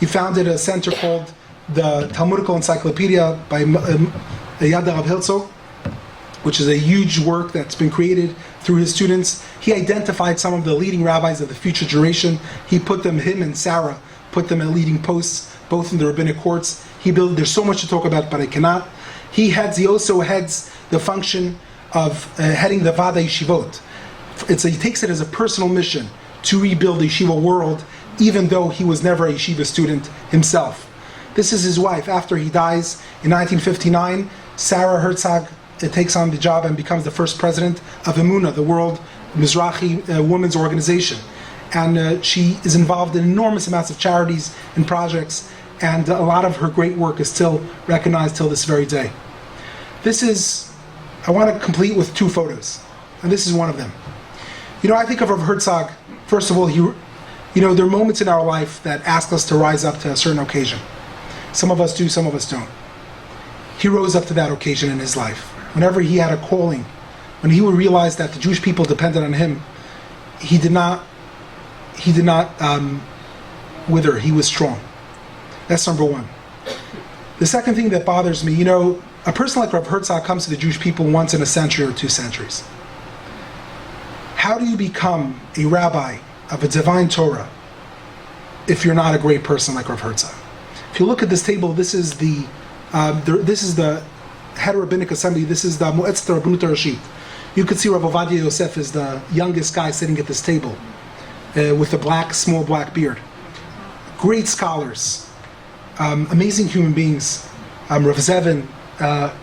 He founded a center called the Talmudical Encyclopedia by Yad Rav Herzog, which is a huge work that's been created through his students. He identified some of the leading rabbis of the future generation. Him and Sarah put them at leading posts, both in the rabbinic courts. There's so much to talk about, but I cannot. He also heads the function of heading the Vada Yeshivot. He takes it as a personal mission to rebuild the yeshiva world, even though he was never a yeshiva student himself. This is his wife. After he dies in 1959, Sarah Herzog takes on the job and becomes the first president of Emunah, the World Mizrahi Women's Organization. And she is involved in enormous amounts of charities and projects, and a lot of her great work is still recognized till this very day. I want to complete with two photos, and this is one of them. You know, I think of Rav Herzog, first of all, there are moments in our life that ask us to rise up to a certain occasion. Some of us do, some of us don't. He rose up to that occasion in his life. Whenever he had a calling, when he would realize that the Jewish people depended on him, he did not wither, he was strong. That's number one. The second thing that bothers me, a person like Rav Herzog comes to the Jewish people once in a century or 2 centuries. How do you become a rabbi of a divine Torah if you're not a great person like Rav Herzog? If you look at this table, this is the head of rabbinic assembly. This is the Moetzet Rabbanut Rashit. You could see Rav Ovadia Yosef is the youngest guy sitting at this table with a small black beard. Great scholars, amazing human beings. Rav Zevin,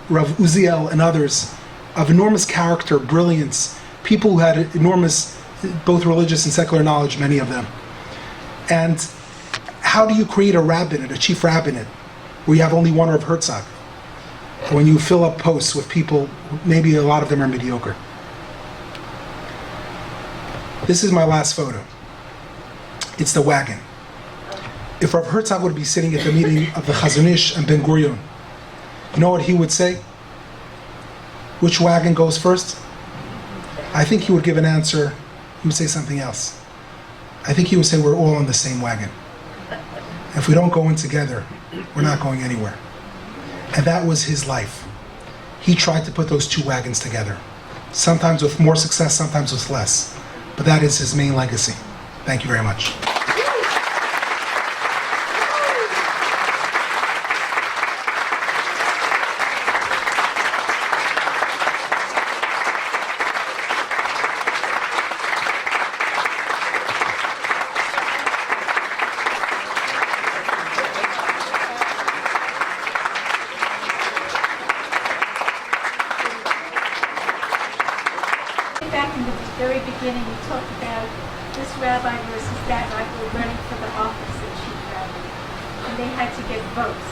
Rav Uziel, and others of enormous character, brilliance. People who had enormous, both religious and secular knowledge, many of them. And how do you create a rabbinate, a chief rabbinate, where you have only one Rav Herzog? When you fill up posts with people, maybe a lot of them are mediocre. This is my last photo. It's the wagon. If Rav Herzog would be sitting at the meeting of the Chazon Ish and Ben Gurion, you know what he would say? Which wagon goes first? I think he would give an answer. He would say something else. I think he would say we're all on the same wagon. If we don't go in together, we're not going anywhere. And that was his life. He tried to put those 2 wagons together. Sometimes with more success, sometimes with less. But that is his main legacy. Thank you very much. Back in the very beginning, we talked about this rabbi versus that rabbi running for the office of chief rabbi, and they had to get votes.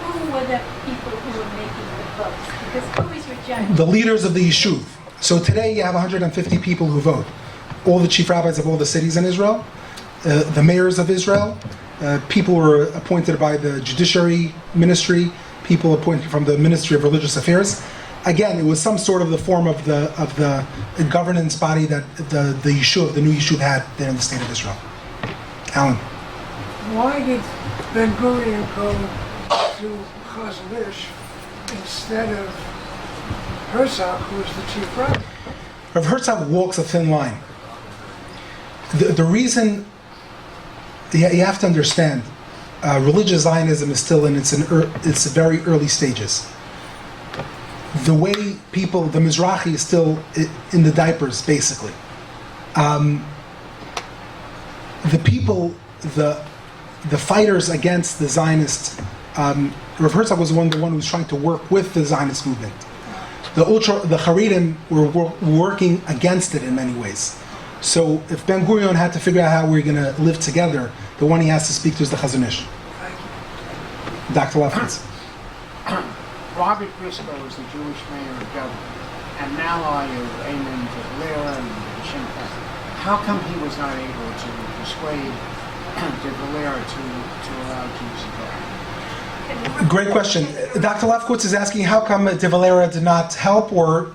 Who were the people who were making the votes? Because who is your judge? The leaders of the Yishuv. So today you have 150 people who vote. All the chief rabbis of all the cities in Israel, the mayors of Israel, people were appointed by the judiciary ministry, people appointed from the Ministry of Religious Affairs. Again, it was some sort of the form of the governance body that the Yishuv, the new Yishuv, had there in the state of Israel. Alan. Why did Ben Gurion go to Chazon Ish instead of Herzog, who was the chief rabbi? Rav Herzog walks a thin line. The reason, you have to understand, religious Zionism is still in its very early stages. The way people, the Mizrahi is still in the diapers, basically. The people, the fighters against the Zionist, Rav Herzog was the one who was trying to work with the Zionist movement. The Haredim were working against it in many ways. So if Ben Gurion had to figure out how we're going to live together, the one he has to speak to is the Chazon Ish. Dr. Lefkowitz. Robert Briscoe was the Jewish mayor of Dublin, and now I of Amen to Valera and Sinn Féin. How come he was not able to persuade de Valera to allow Jews to vote? Great question. Dr. Lefkowitz is asking how come de Valera did not help, or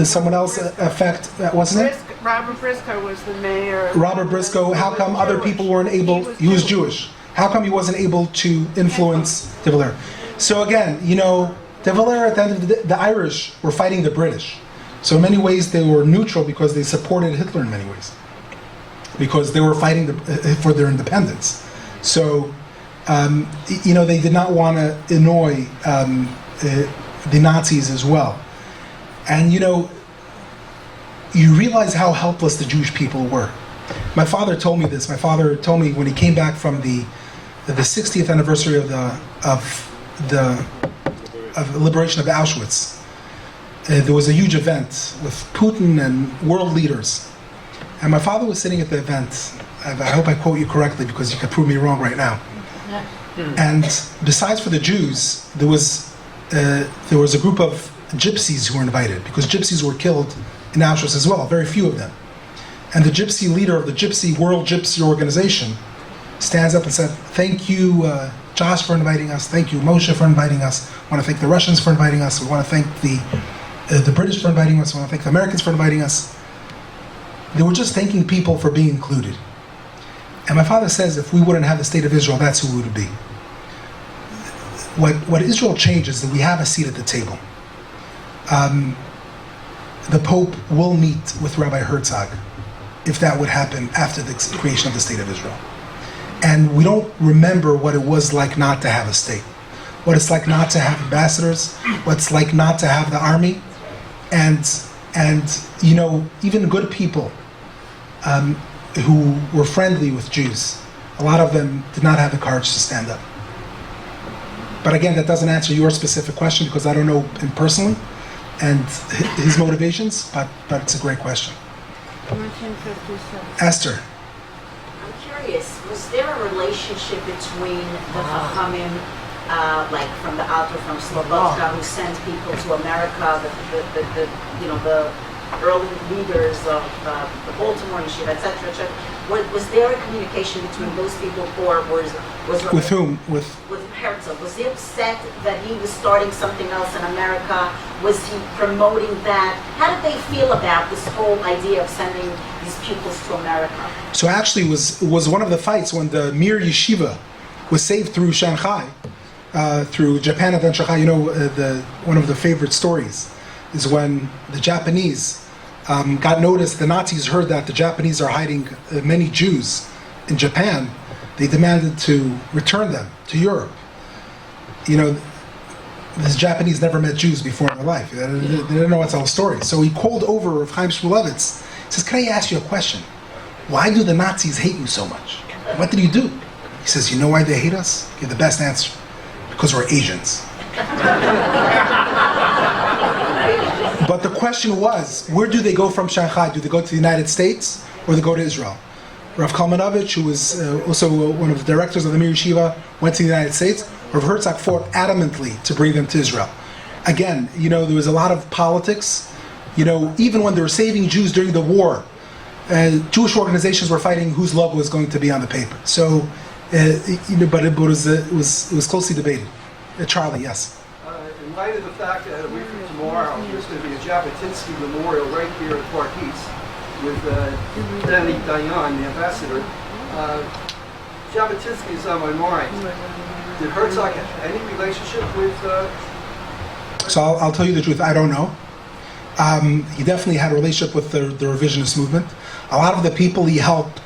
someone else affect, what's his name? Robert Briscoe was the mayor. Robert Briscoe, how come other people weren't able, he was Jewish. How come he wasn't able to influence de Valera? So again, de Valera, at the end of the Irish were fighting the British. So in many ways they were neutral because they supported Hitler in many ways. Because they were fighting for their independence. So, they did not want to annoy the Nazis as well. And you realize how helpless the Jewish people were. My father told me this. My father told me when he came back from the 60th anniversary of the liberation of Auschwitz, there was a huge event with Putin and world leaders. And my father was sitting at the event. I hope I quote you correctly because you could prove me wrong right now. And besides for the Jews, there was a group of gypsies who were invited because gypsies were killed in Auschwitz as well, very few of them. And the gypsy leader of the World Gypsy Organization stands up and said, "Thank you, Josh, for inviting us. Thank you, Moshe, for inviting us. I want to thank the Russians for inviting us. We want to thank the British for inviting us. We want to thank the Americans for inviting us." They were just thanking people for being included. And my father says if we wouldn't have the state of Israel, that's who we would be. what Israel changes is that we have a seat at the table. The Pope will meet with Rabbi Herzog if that would happen after the creation of the State of Israel. And we don't remember what it was like not to have a state, what it's like not to have ambassadors, what it's like not to have the army, and you know, even good people who were friendly with Jews, a lot of them did not have the courage to stand up. But again, that doesn't answer your specific question because I don't know him personally and his motivations, but it's a great question. 1957. Esther. I'm curious, was there a relationship between the Chachamim, like from the Alter, from Slobodka, who sent people to America, the early leaders of the Baltimore Yeshiva, etc.? Was there a communication between those people, or was With whom? With Herzog? Was he upset that he was starting something else in America? Was he promoting that? How did they feel about this whole idea of sending these pupils to America? So actually, it was one of the fights when the Mir Yeshiva was saved through Shanghai, through Japan and then Shanghai. You know, one of the favorite stories is when the Japanese got noticed. The Nazis heard that the Japanese are hiding many Jews in Japan. They demanded to return them to Europe. You know, the Japanese never met Jews before in their life. They didn't know what to tell a story. So he called over Rav Chaim Shmulevitz. He says, "Can I ask you a question? Why do the Nazis hate you so much? What did you do?" He says, "You know why they hate us? Give the best answer. Because we're Asians." But the question was, where do they go from Shanghai? Do they go to the United States or do they go to Israel? Rav Kalmanovich, who was also one of the directors of the Mir Yeshiva, went to the United States. Rav Herzog fought adamantly to bring them to Israel. Again, you know, there was a lot of politics. You know, even when they were saving Jews during the war, Jewish organizations were fighting whose logo was going to be on the paper. So, you know, but it was closely debated. Charlie, yes. In light of the fact that a week from tomorrow there's going to be a Jabotinsky Memorial right here at Park East with Danny Dayan, the ambassador, Jabotinsky is on my mind. Did Herzog have any relationship with... So I'll tell you the truth, I don't know. He definitely had a relationship with the revisionist movement. A lot of the people he helped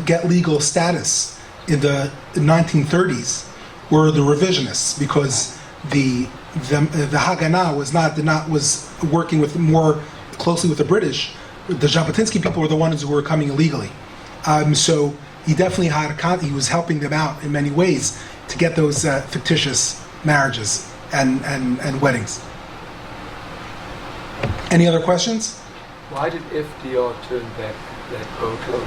get legal status in the 1930s were the revisionists because the Haganah was working with more closely with the British. The Jabotinsky people were the ones who were coming illegally. So he definitely he was helping them out in many ways to get those fictitious marriages and weddings. Any other questions? Why did FDR turn back that boatload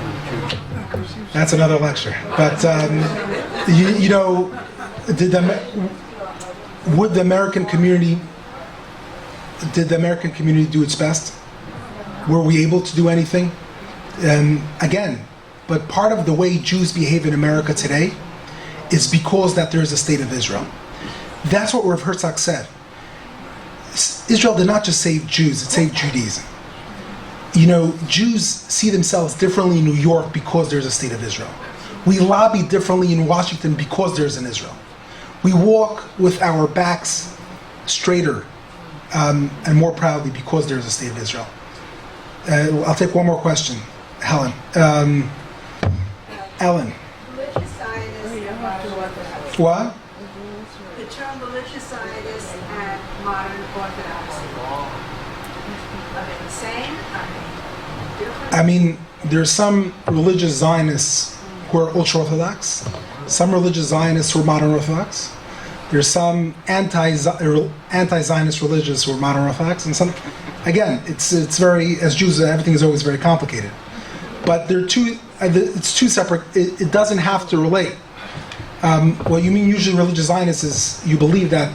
of Jews? That's another lecture. But you know, would the American community do its best? Were we able to do anything? Again, but part of the way Jews behave in America today is because that there is a state of Israel. That's what Rav Herzog said. Israel did not just save Jews, it saved Judaism. You know, Jews see themselves differently in New York because there's a state of Israel. We lobby differently in Washington because there's an Israel. We walk with our backs straighter and more proudly because there's a state of Israel. I'll take one more question. Helen. Ellen. Religious Zionist. What? The term religious Zionist and modern Orthodoxy. Are they the same? Are they different? I mean, there's some religious Zionists who are ultra-Orthodox, some religious Zionists who are modern Orthodox, there's some anti-Zionist religious who are modern Orthodox, and some, again, it's very, as Jews, everything is always very complicated. But it's two separate, it doesn't have to relate. What you mean usually religious Zionists is you believe that,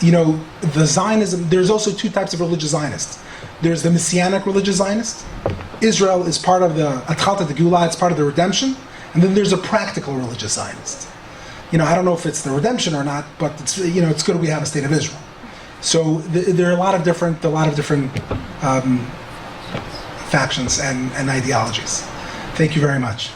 you know, the Zionism, there's also two types of religious Zionists. There's the Messianic religious Zionist. Israel is part of the Atchalta de Geulah, it's part of the redemption. And then there's a practical religious Zionist. You know, I don't know if it's the redemption or not, but it's, you know, it's good we have a state of Israel. So there are a lot of different factions and ideologies. Thank you very much.